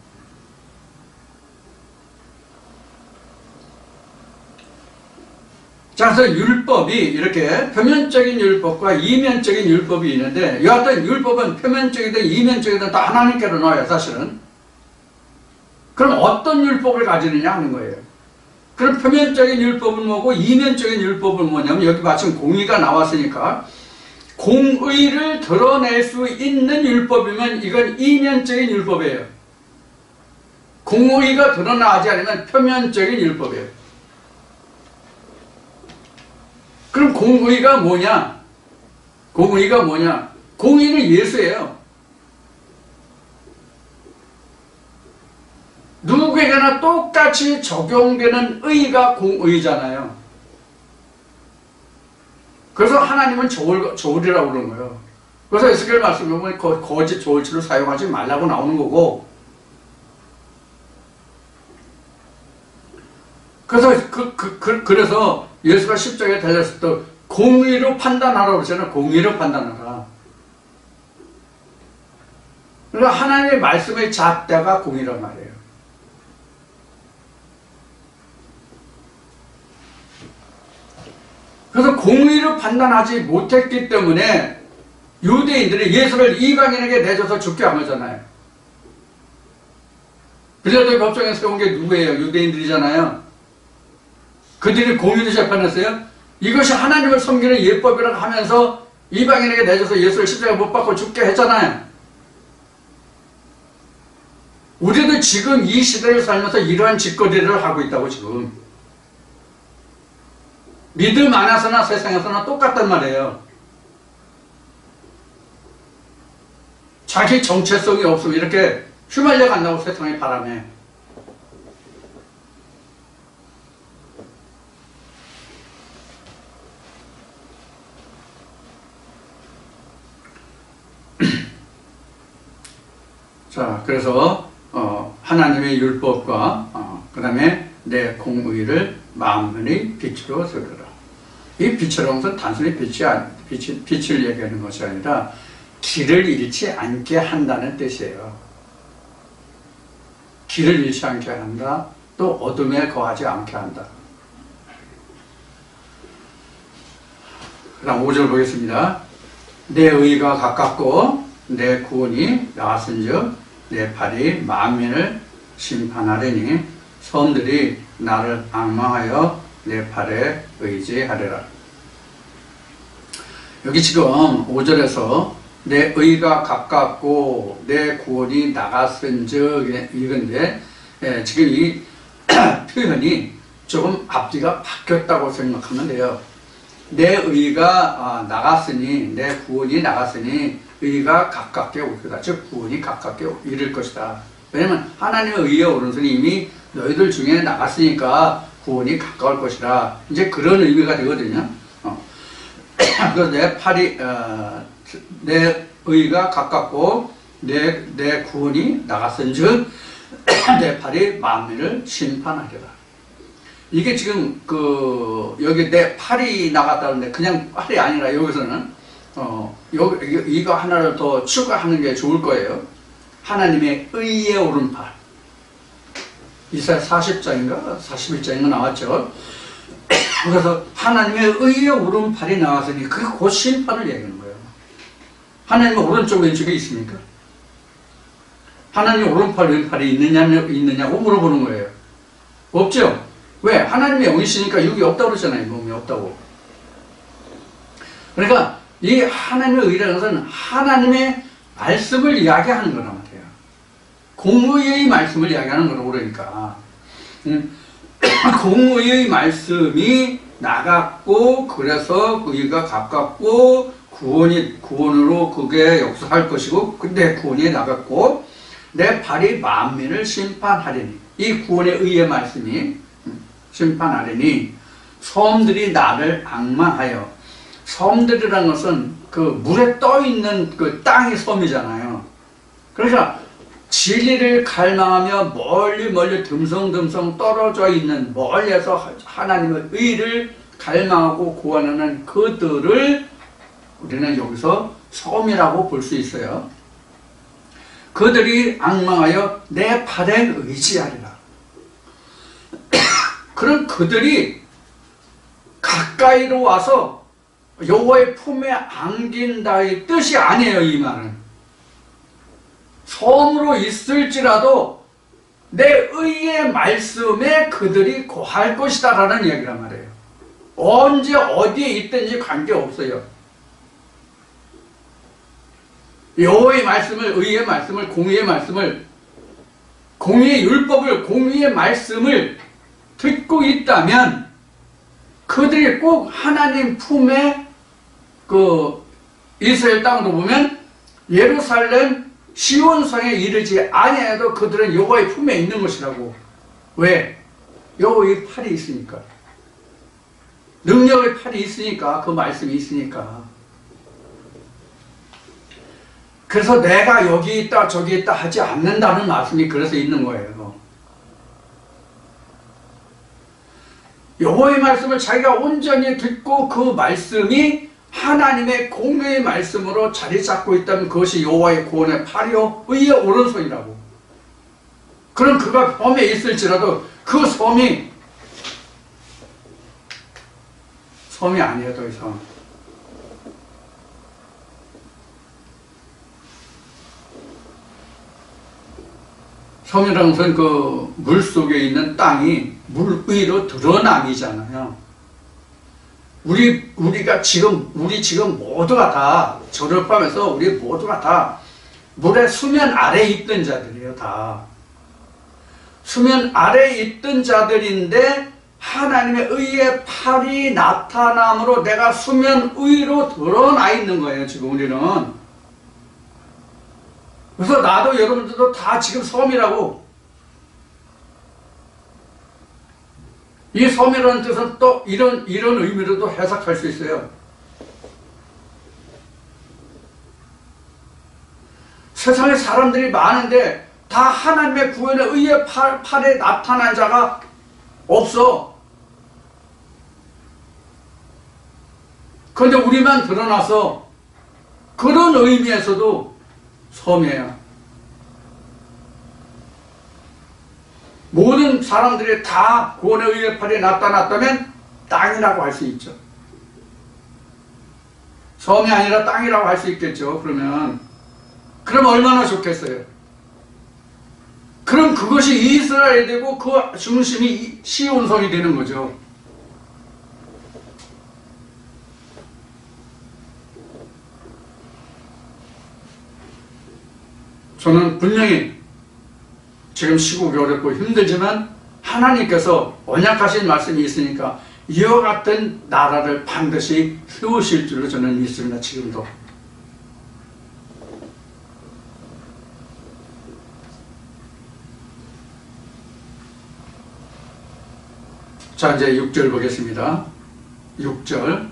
자, 그래서 율법이 이렇게 표면적인 율법과 이면적인 율법이 있는데, 여하튼 율법은 표면적이든 이면적이든 다 하나님께로 나와요, 사실은. 그럼 어떤 율법을 가지느냐 하는 거예요. 그럼 표면적인 율법은 뭐고, 이면적인 율법은 뭐냐면, 여기 마침 공의가 나왔으니까, 공의를 드러낼 수 있는 율법이면 이건 이면적인 율법이에요. 공의가 드러나지 않으면 표면적인 율법이에요. 그럼 공의가 뭐냐? 공의가 뭐냐? 공의는 예수예요. 누구에게나 똑같이 적용되는 의가 공의잖아요. 그래서 하나님은 저울이라고 그러는 거예요. 그래서 에스겔 말씀에 보면 거짓 저울치를 사용하지 말라고 나오는 거고, 그래서 예수가 십자가에 달렸을 때 공의로 판단하라고 그러잖아요. 공의로 판단하라. 그러니까 하나님의 말씀의 잣대가 공의란 말이에요. 그래서 공의로 판단하지 못했기 때문에 유대인들이 예수를 이방인에게 내줘서 죽게 한 거잖아요. 빌라도의 법정에서 온 게 누구예요? 유대인들이잖아요. 그들이 공의로 재판했어요. 이것이 하나님을 섬기는 예법이라고 하면서 이방인에게 내줘서 예수를 십자가에 못 박고 죽게 했잖아요. 우리도 지금 이 시대를 살면서 이러한 짓거리를 하고 있다고. 지금 믿음 안에서나 세상에서나 똑같단 말이에요. 자기 정체성이 없으면 이렇게 휘말려 간다고, 세상의 바람에. 자, 그래서 하나님의 율법과 그 다음에 내 공의를 만민의 빛으로 세우라. 이 빛이라는 것은 단순히 빛을 얘기하는 것이 아니라 길을 잃지 않게 한다는 뜻이에요. 길을 잃지 않게 한다. 또 어둠에 거하지 않게 한다. 그 다음 5절 보겠습니다. 내 의가 가깝고 내 구원이 나왔은즉 내 팔이 만민을 심판하리니 선들이 나를 앙망하여 내 팔에 의지하리라. 여기 지금 5절에서 내 의가 가깝고 내 구원이 나갔은즉 이건데, 지금 이 표현이 조금 앞뒤가 바뀌었다고 생각하면 돼요. 내 의가 나갔으니, 내 구원이 나갔으니 의가 가깝게 올 거다. 즉 구원이 가깝게 이를 것이다. 왜냐면 하나님의 의의 오른손이 이미 너희들 중에 나갔으니까 구원이 가까울 것이라. 이제 그런 의미가 되거든요. 그래서 내 팔이 내 의가 가깝고 내 구원이 나갔은즉 내 팔이 만민을 심판하리라. 이게 지금 여기 내 팔이 나갔다는데 그냥 팔이 아니라 여기서는 이거 하나를 더 추가하는 게 좋을 거예요. 하나님의 의의 오른팔. 이사야 40장인가 41장인가 나왔죠. 그래서 하나님의 의의 오른팔이 나왔으니 그게 곧 심판을 얘기하는 거예요. 하나님의 오른쪽 왼쪽에 있습니까? 하나님의 오른팔 왼팔이 있느냐고 물어보는 거예요. 없죠? 왜? 하나님의 영이시니까 육이 없다고 그러잖아요. 몸이 없다고. 그러니까 이 하나님의 의라는 것은 하나님의 말씀을 이야기하는 거란 말이에요. 공의의 말씀을 이야기하는 거라고 그러니까. 공의의 말씀이 나갔고, 그래서 의가 가깝고, 구원으로 그게 역사할 것이고, 근데 구원이 나갔고, 내 발이 만민을 심판하리니. 이 구원의 의의 말씀이 심판하리니, 섬들이 나를 앙망하여. 섬들이라는 것은 그 물에 떠 있는 그 땅이 섬이잖아요. 그러니까 진리를 갈망하며 멀리 듬성듬성 떨어져 있는, 멀리에서 하나님의 의를 갈망하고 구원하는 그들을 우리는 여기서 섬이라고 볼 수 있어요. 그들이 앙망하여 내 발에 의지하리라. 그런 그들이 가까이로 와서 여호와의 품에 안긴다의 뜻이 아니에요. 이 말은 섬으로 있을지라도 내 의의 말씀에 그들이 거할 것이다 라는 이야기란 말이에요. 언제 어디에 있든지 관계없어요. 여호와의 말씀을, 의의 말씀을, 공의의 말씀을, 공의의 율법을, 공의의 말씀을 듣고 있다면 그들이 꼭 하나님 품에, 그 이스라엘 땅으로 보면 예루살렘 시온성에 이르지 아니해도 그들은 여호와의 품에 있는 것이라고. 왜? 여호와의 팔이 있으니까. 능력의 팔이 있으니까. 그 말씀이 있으니까. 그래서 내가 여기 있다 저기 있다 하지 않는다는 말씀이 그래서 있는 거예요. 여호와의 말씀을 자기가 온전히 듣고 그 말씀이 하나님의 공의의 말씀으로 자리 잡고 있다면 그것이 여호와의 구원의 팔이요 의의 오른손이라고. 그럼 그가 섬에 있을지라도 그 섬이 아니에요. 더 이상 섬이라는 것은 그 물속에 있는 땅이 물 위로 드러남이잖아요. 우리 지금 모두가 다, 저녁밤에서 우리 모두가 다 물의 수면 아래에 있던 자들이에요. 다 수면 아래에 있던 자들인데 하나님의 의의 팔이 나타남으로 내가 수면 위로 드러나 있는 거예요. 지금 우리는. 그래서 나도 여러분들도 다 지금 섬이라고. 이 섬이라는 뜻은 또 이런 의미로도 해석할 수 있어요. 세상에 사람들이 많은데 다 하나님의 구원의 의의 팔에 나타난 자가 없어. 그런데 우리만 드러나서 그런 의미에서도 섬이에요. 모든 사람들이 다 구원의 의의 팔이 나타났다면 땅이라고 할 수 있죠. 섬이 아니라 땅이라고 할 수 있겠죠. 그럼 얼마나 좋겠어요. 그럼 그것이 이스라엘이 되고 그 중심이 시온성이 되는 거죠. 저는 분명히 지금 시국이 어렵고 힘들지만 하나님께서 언약하신 말씀이 있으니까 이와 같은 나라를 반드시 세우실 줄로 저는 믿습니다. 지금도. 자, 이제 6절 보겠습니다. 6절.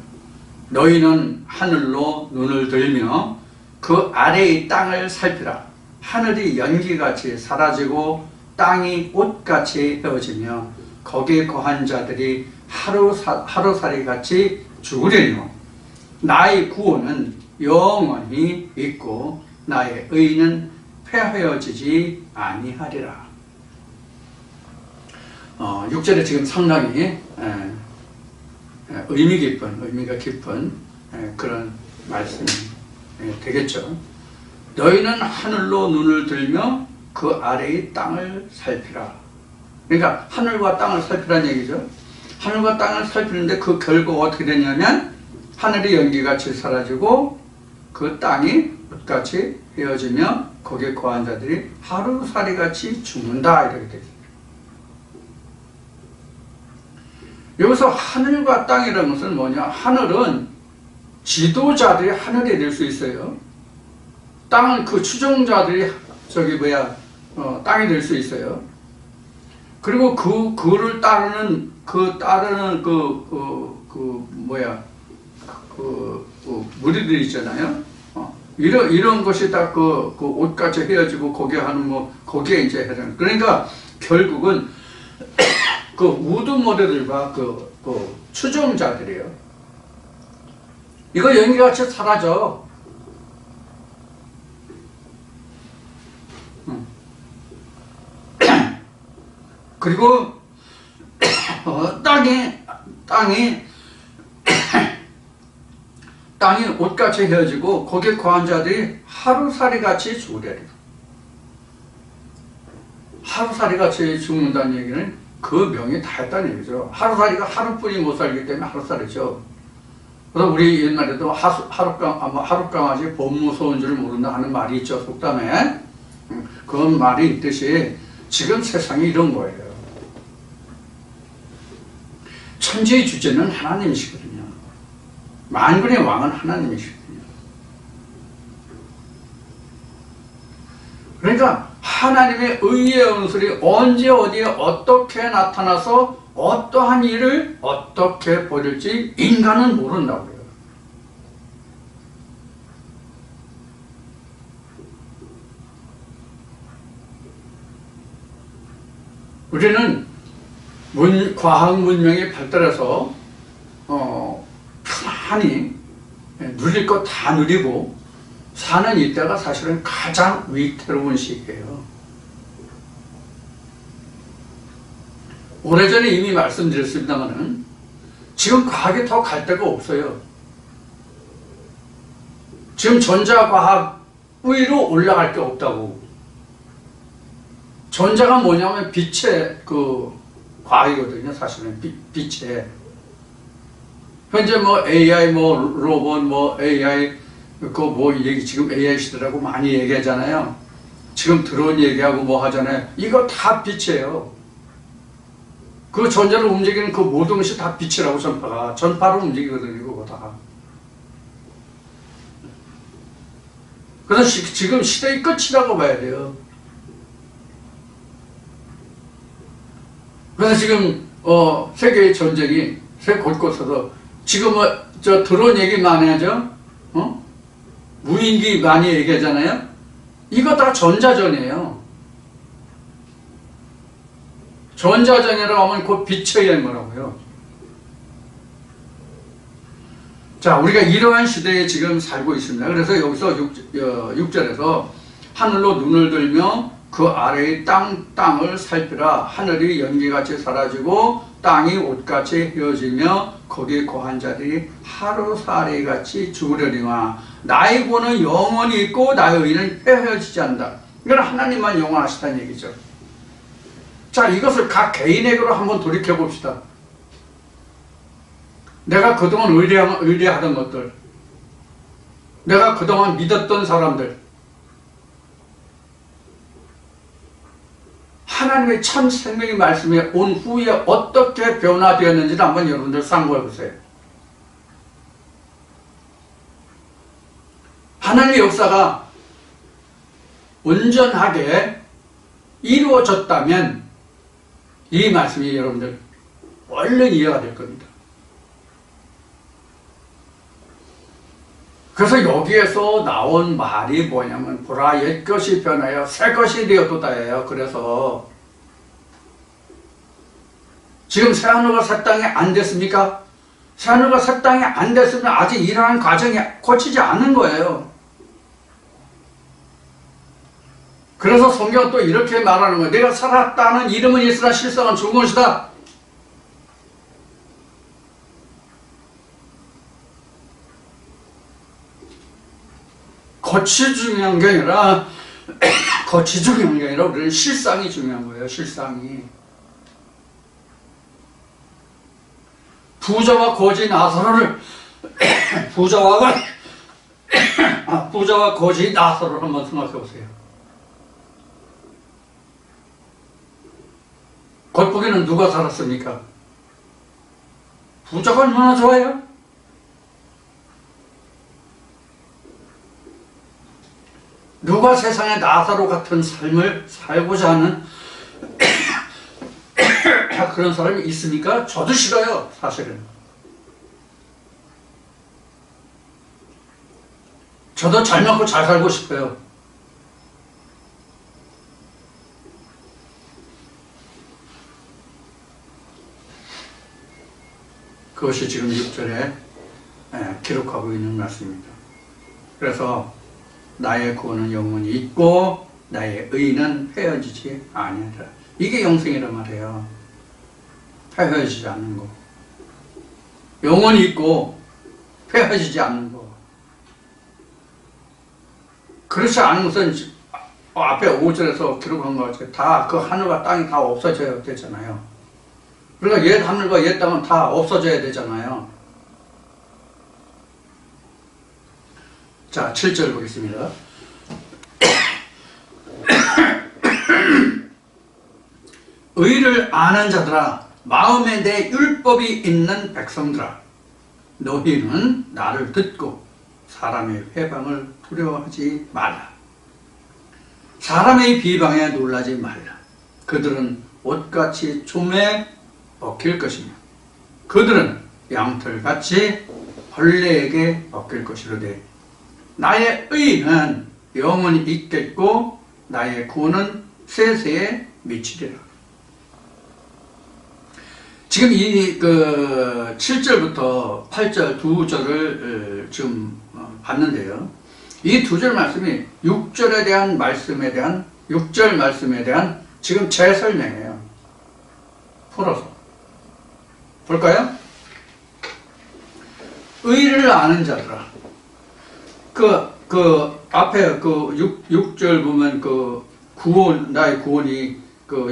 너희는 하늘로 눈을 들며 그 아래의 땅을 살피라. 하늘이 연기같이 사라지고 땅이 옷같이 헤어지며 거기에 거한 자들이 하루살이같이 죽으려니와 나의 구원은 영원히 있고 나의 의는 폐하여지지 아니하리라. 6절에 지금 상당히 의미가 깊은 그런 말씀이 되겠죠. 너희는 하늘로 눈을 들며 그 아래의 땅을 살피라. 그러니까 하늘과 땅을 살피란 얘기죠. 하늘과 땅을 살피는데 그 결과가 어떻게 되냐면 하늘이 연기같이 사라지고 그 땅이 옷같이 헤어지며 거기에 거한 자들이 하루살이같이 죽는다 이렇게 되죠. 여기서 하늘과 땅이라는 것은 뭐냐? 하늘은 지도자들이 하늘이 될 수 있어요. 땅은 그 추종자들이 땅이 될 수 있어요. 그리고 그를 따르는 무리들이 있잖아요. 이런 것이 다 그 옷같이 헤어지고 거기에 이제 해당. 그러니까 결국은 그 우두머리들과 그 추종자들이에요. 이거 연기같이 사라져. 그리고 땅이 옷같이 헤어지고 거기에 거한 자들이 하루살이같이 죽으리라. 하루살이같이 죽는다는 얘기는 그 명이 다 했다는 얘기죠. 하루살이가 하루뿐이 못 살기 때문에 하루살이죠. 그래서 우리 옛날에도 하룻강아지 봄 무서운 줄 모른다 하는 말이 있죠. 속담에. 그 말이 있듯이 지금 세상이 이런 거예요. 천지의 주제는 하나님이시거든요. 만군의 왕은 하나님이시거든요. 그러니까 하나님의 의의 은술이 언제 어디에 어떻게 나타나서 어떠한 일을 어떻게 벌일지 인간은 모른다고 해요. 우리는 과학 문명이 발달해서 편안히 누릴 거 다 누리고 사는 이때가 사실은 가장 위태로운 시기예요. 오래전에 이미 말씀드렸습니다만은 지금 과학이 더 갈 데가 없어요. 지금 전자과학 위로 올라갈 게 없다고. 전자가 뭐냐면 빛의 과학이거든요. 사실은 빛의. 현재 AI 로봇 AI 지금 AI 시대라고 많이 얘기하잖아요. 지금 드론 얘기하고 하잖아요. 이거 다 빛이에요. 그 전자를 움직이는 그 모든 것이 다 빛이라고 전파로 움직이거든요. 그거 다. 그래서 지금 시대의 끝이라고 봐야 돼요. 그래서 지금 세계의 전쟁이 곳곳에서 지금 드론 얘기 많이 하죠. 무인기 많이 얘기하잖아요. 이거 다 전자전이에요. 전자전이라고 하면 곧 빛에 의한 거라고요. 자, 우리가 이러한 시대에 지금 살고 있습니다. 그래서 여기서 6절에서 하늘로 눈을 들며 그 아래의 땅을 살피라. 하늘이 연기같이 사라지고 땅이 옷같이 헤어지며 거기에 거한 자들이 하루살이같이 죽으려니와 나의 구원은 영원히 있고 나의 의는 헤어지지 않는다. 이건 하나님만 영원하시다는 얘기죠. 자, 이것을 각 개인에게로 한번 돌이켜 봅시다. 내가 그동안 의뢰하던 것들, 내가 그동안 믿었던 사람들, 하나님의 참 생명의 말씀에 온 후에 어떻게 변화되었는지를 한번 여러분들 상고해 보세요. 하나님의 역사가 온전하게 이루어졌다면 이 말씀이 여러분들 얼른 이해가 될 겁니다. 그래서 여기에서 나온 말이 뭐냐면 보라 옛것이 변하여 새것이 되었도다예요. 그래서 지금 새하늘과 새 땅이 안 됐습니까? 새하늘과 새 땅이 안 됐으면 아직 이러한 과정이 거치지 않은 거예요. 그래서 성경은 또 이렇게 말하는 거예요. 내가 살았다는 이름은 있으나 실상은 죽은 것이다. 겉이 중요한 게 아니라 우리는 실상이 중요한 거예요. 실상이. 부자와 거지 나사로를 부자와 거지 나사로를 한번 생각해 보세요. 겉보기는 누가 살았습니까? 부자가 얼마나 좋아요? 누가 세상에 나사로 같은 삶을 살고자 하는 그런 사람이 있습니까? 저도 싫어요, 사실은. 저도 잘 먹고 잘 살고 싶어요. 그것이 지금 6절에 기록하고 있는 말씀입니다. 그래서 나의 구원은 영원히 있고 나의 의는 헤어지지 아니하리라. 이게 영생이란 말이에요. 헤어지지 않는 거. 영원히 있고 헤어지지 않는 거. 그렇지 않은 것은 앞에 5절에서 기록한 것 같아요. 다 그 하늘과 땅이 다 없어져야 되잖아요. 그러니까 옛 하늘과 옛 땅은 다 없어져야 되잖아요. 자, 7절 보겠습니다. 의를 아는 자들아, 마음에 내 율법이 있는 백성들아, 너희는 나를 듣고 사람의 회방을 두려워하지 말라. 사람의 비방에 놀라지 말라. 그들은 옷같이 좀에 먹힐 것이며 그들은 양털같이 벌레에게 먹힐 것이로되 나의 의는 영원히 있겠고 나의 구원은 세세에 미치리라. 지금 이 7절부터 8절 두 절을 지금 봤는데요. 이 두 절 말씀이 6절에 대한 말씀에 대한 6절 말씀에 대한 지금 재설명이에요. 풀어서 볼까요? 의를 아는 자들아. 앞에 6절 보면 나의 구원이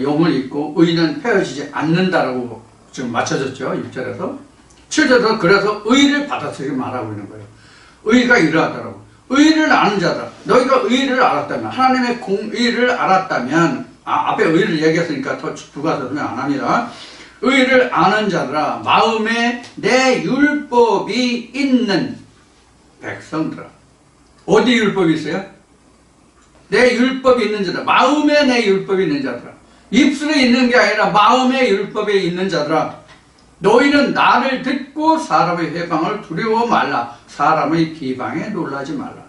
영원히 있고 의는 헤어지지 않는다라고 지금 맞춰졌죠. 6절에서. 7절에서 그래서 의를 받아들이지 말라고 있는 거예요. 의가 이러하더라고. 의를 아는 자들아. 너희가 의를 알았다면, 하나님의 공의를 알았다면, 앞에 의를 얘기했으니까 더 부가 설명 안 합니다. 의를 아는 자들아, 마음에 내 율법이 있는 백성들아. 어디 율법이 있어요? 내 율법이 있는 자들아. 마음에 내 율법이 있는 자들아. 입술에 있는 게 아니라 마음에 율법이 있는 자들아. 너희는 나를 듣고 사람의 회방을 두려워 말라. 사람의 비방에 놀라지 말라.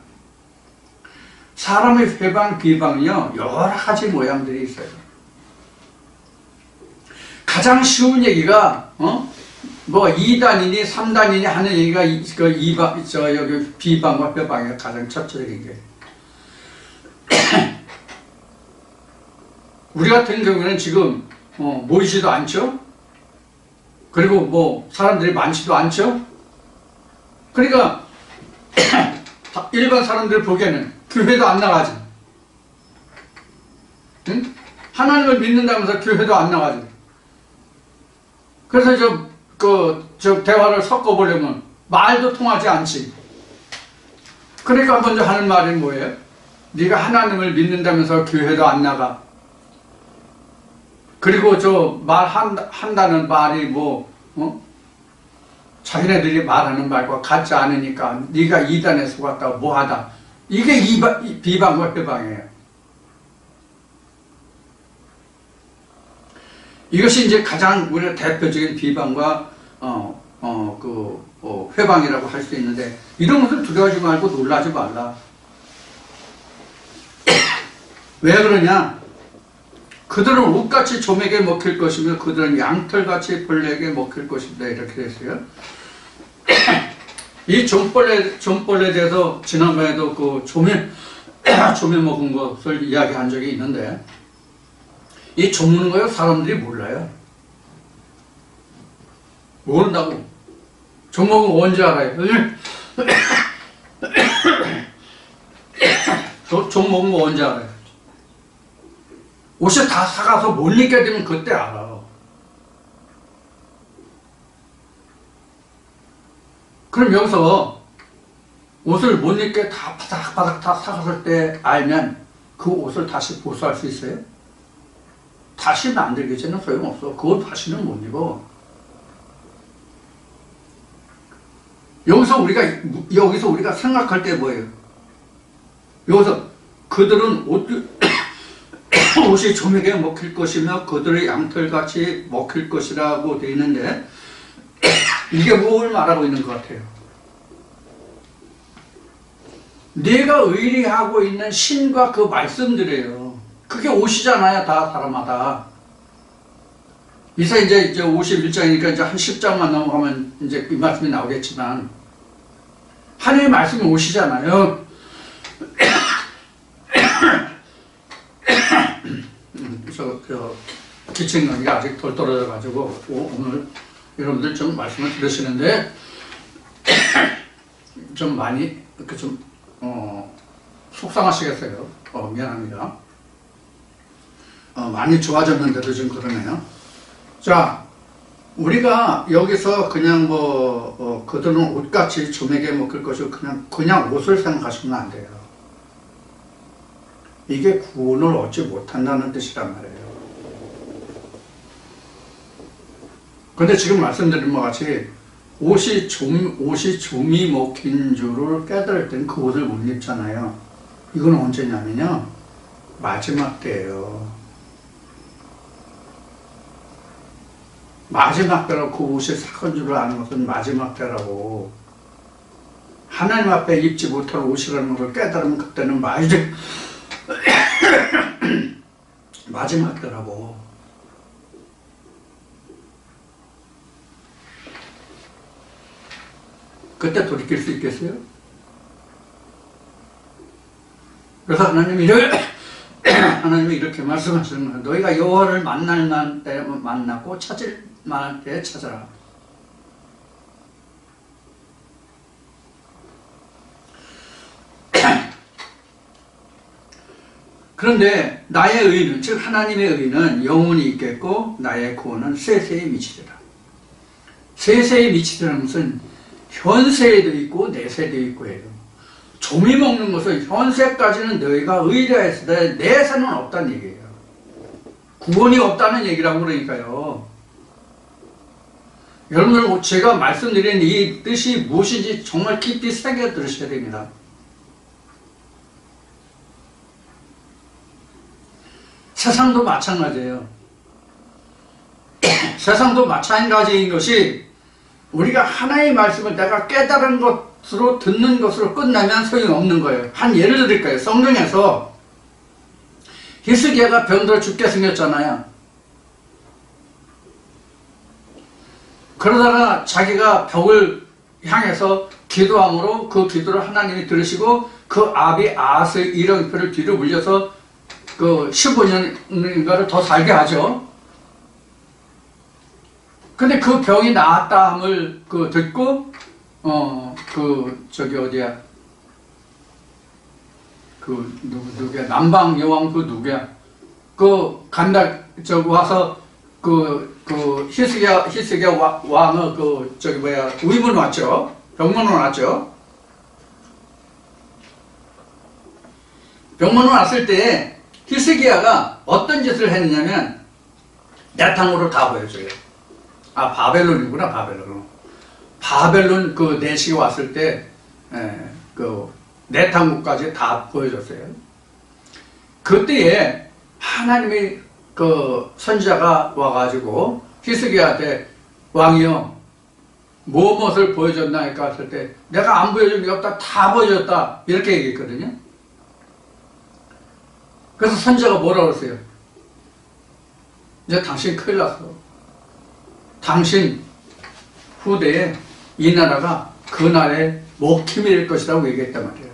사람의 회방, 비방은요, 여러 가지 모양들이 있어요. 가장 쉬운 얘기가, 뭐 2단이니 3단이니 하는 얘기가 여기 비방과 회방이 가장 첫째적인 게. 우리 같은 경우에는 지금 모이지도 않죠? 그리고 뭐 사람들이 많지도 않죠? 그러니까 일반 사람들 보기에는 교회도 안 나가지. 응? 하나님을 믿는다면서 교회도 안 나가지. 그래서 저 대화를 섞어보려면 말도 통하지 않지. 그러니까 먼저 하는 말이 뭐예요? 네가 하나님을 믿는다면서 교회도 안 나가. 그리고 저 한다는 말이 자기네들이 말하는 말과 같지 않으니까 네가 이단에 속았다고 뭐하다. 이게 비방과 회방이에요. 이것이 이제 가장 우리가 대표적인 비방과 회방이라고 할 수 있는데, 이런 것을 두려워하지 말고 놀라지 말라. 왜 그러냐? 그들은 옷같이 좀에게 먹힐 것이며 그들은 양털같이 벌레에게 먹힐 것이다. 이렇게 됐어요. 이 좀벌레에 대해서 지난번에도 조매 먹은 것을 이야기한 적이 있는데, 이 좀 먹는 거요 사람들이 몰라요. 모른다고. 좀 먹으면 언제 알아요? 좀 먹으면 언제 알아요? 옷이 다 사가서 못 입게 되면 그때 알아. 그럼 여기서 옷을 못 입게 다 바닥바닥 다 삭았을 때 알면 그 옷을 다시 보수할 수 있어요? 다시 만들기지는 소용없어. 그 옷 다시는 못 입어. 여기서 우리가 생각할 때 뭐예요? 여기서 그들은 옷이 조맥에 먹힐 것이며 그들의 양털같이 먹힐 것이라고 되어 있는데 이게 뭘 말하고 있는 것 같아요? 내가 의리하고 있는 신과 그 말씀들이에요. 그게 옷이잖아요, 다 사람마다. 이제 51장이니까 이제 한 10장만 넘어가면 이제 이 말씀이 나오겠지만 하나님의 말씀이 옷이잖아요. 기침감기가 아직 덜 떨어져가지고 오늘 여러분들 좀 말씀을 들으시는데 좀 많이 이렇게 좀 속상하시겠어요. 미안합니다. 많이 좋아졌는데도 좀 그러네요. 자, 우리가 여기서 그냥 그들은 옷같이 조맥에 먹힐 것이고 그냥 옷을 생각하시면 안 돼요. 이게 구원을 얻지 못한다는 뜻이란 말이에요. 근데 지금 말씀드린 것 같이 옷이 좀이 먹힌 줄을 깨달을 때는 그 옷을 못 입잖아요. 이건 언제냐면요, 마지막 때예요. 마지막 때라고 그 옷이 삭은 줄을 아는 것은 마지막 때라고. 하나님 앞에 입지 못할 옷이라는 것을 깨달으면 그때는 마지막 때라고. 그때 돌이킬 수 있겠어요? 그래서 하나님이 이렇게 말씀하시는 거예요. 너희가 여호와를 만날 때 만나고 찾을 만할 때 찾아라. 그런데 나의 의는, 즉 하나님의 의는 영원히 있겠고 나의 구원은 세세에 미치리라. 세세에 미치리라는 것은 현세에도 있고 내세에도 있고 해요. 조미 먹는 것은 현세까지는 너희가 의뢰했을 때 내세는 없다는 얘기예요. 구원이 없다는 얘기라고 그러니까요. 여러분들, 제가 말씀드린 이 뜻이 무엇인지 정말 깊이 새겨 들으셔야 됩니다. 세상도 마찬가지예요. 세상도 마찬가지인 것이 우리가 하나의 말씀을 내가 깨달은 것으로 듣는 것으로 끝나면 소용없는 거예요. 한 예를 드릴까요? 성경에서 히스기야가 병들어 죽게 생겼잖아요. 그러다가 자기가 벽을 향해서 기도함으로 그 기도를 하나님이 들으시고 그 아비 아하스의 일렁표를 뒤로 물려서 그 15년인가를 더 살게 하죠. 근데 그 병이 나았다함을 듣고 누구야 남방 여왕 누구야 간다 와서 히스기야 왕의 위문 왔죠. 병문안 왔죠. 병문안 왔을 때 히스기야가 어떤 짓을 했느냐면 내탕으로 다 보여줘요. 바벨론이구나, 바벨론 그 내시가 왔을 때 내탕국까지 다 보여줬어요. 그때에 하나님의 선지자가 와가지고 히스기야한테 왕이요, 무엇을 보여줬나 했을 때 내가 안 보여준 게 없다, 다 보여줬다, 이렇게 얘기했거든요. 그래서 선지자가 뭐라고 그랬어요? 이제 당신 큰일 났어. 당신 후대에 이 나라가 그날에 먹힘이 될 것이라고 얘기했단 말이에요.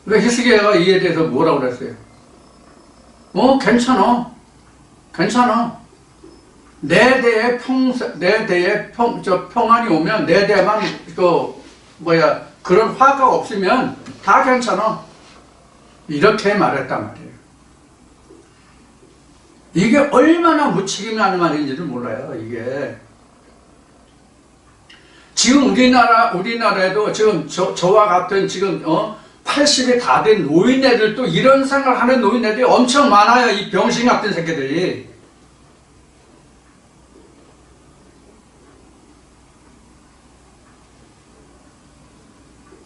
그러니까 히스기야가 이에 대해서 뭐라고 그랬어요? 괜찮아. 내 대에 평안이 오면, 내 대에만 그런 화가 없으면 다 괜찮아. 이렇게 말했단 말이에요. 이게 얼마나 무책임한 말인지를 몰라요, 이게. 지금 우리나라에도 지금 저와 같은 지금 80이 다 된 노인네들도 이런 생각을 하는 노인네들이 엄청 많아요. 이 병신 같은 새끼들이.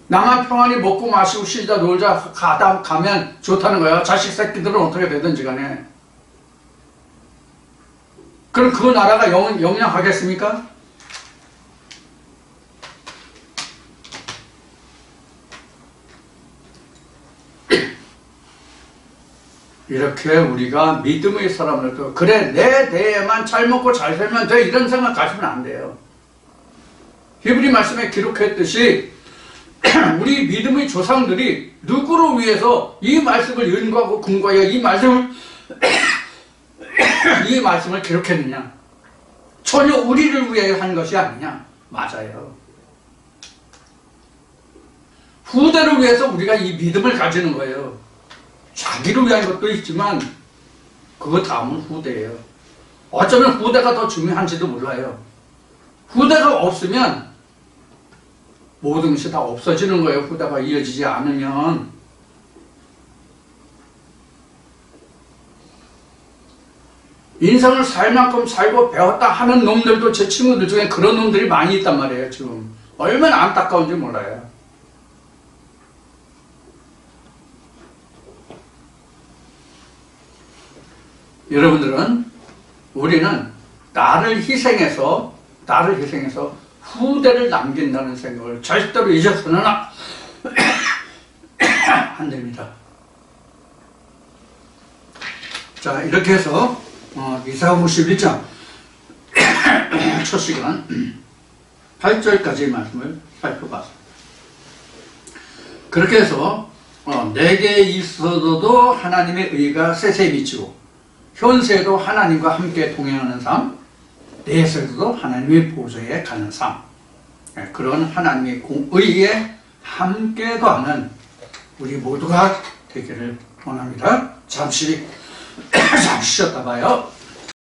나만 평안히 먹고 마시고 쉬자 놀자 가면 좋다는 거야. 자식 새끼들은 어떻게 되든지 간에. 그럼 그 나라가 영향하겠습니까? 이렇게 우리가 믿음의 사람들도 그래 내 대에만 잘 먹고 잘 살면 돼 이런 생각 가지면 안 돼요. 히브리 말씀에 기록했듯이 우리 믿음의 조상들이 누구를 위해서 이 말씀을 연구하고 근거하여 이 말씀을 기록했느냐? 전혀 우리를 위해 한 것이 아니냐? 맞아요. 후대를 위해서 우리가 이 믿음을 가지는 거예요. 자기를 위한 것도 있지만 그거 다음은 후대예요. 어쩌면 후대가 더 중요한지도 몰라요. 후대가 없으면 모든 것이 다 없어지는 거예요. 후대가 이어지지 않으면. 인생을 살 만큼 살고 배웠다 하는 놈들도 제 친구들 중에 그런 놈들이 많이 있단 말이에요. 지금 얼마나 안타까운지 몰라요. 여러분들은 우리는 나를 희생해서 후대를 남긴다는 생각을 절대로 잊어서는 안 됩니다. 자, 이렇게 해서 이사야 51장 첫 시간 8절까지의 말씀을 살펴봤습니다. 그렇게 해서 내게 있어도 하나님의 의가 세세히 미치고 현세에도 하나님과 함께 동행하는 삶, 내세에도 하나님의 보좌에 가는 삶, 그런 하나님의 의에 함께 거하는 우리 모두가 되기를 원합니다. 잠시 쉬었다 봐요.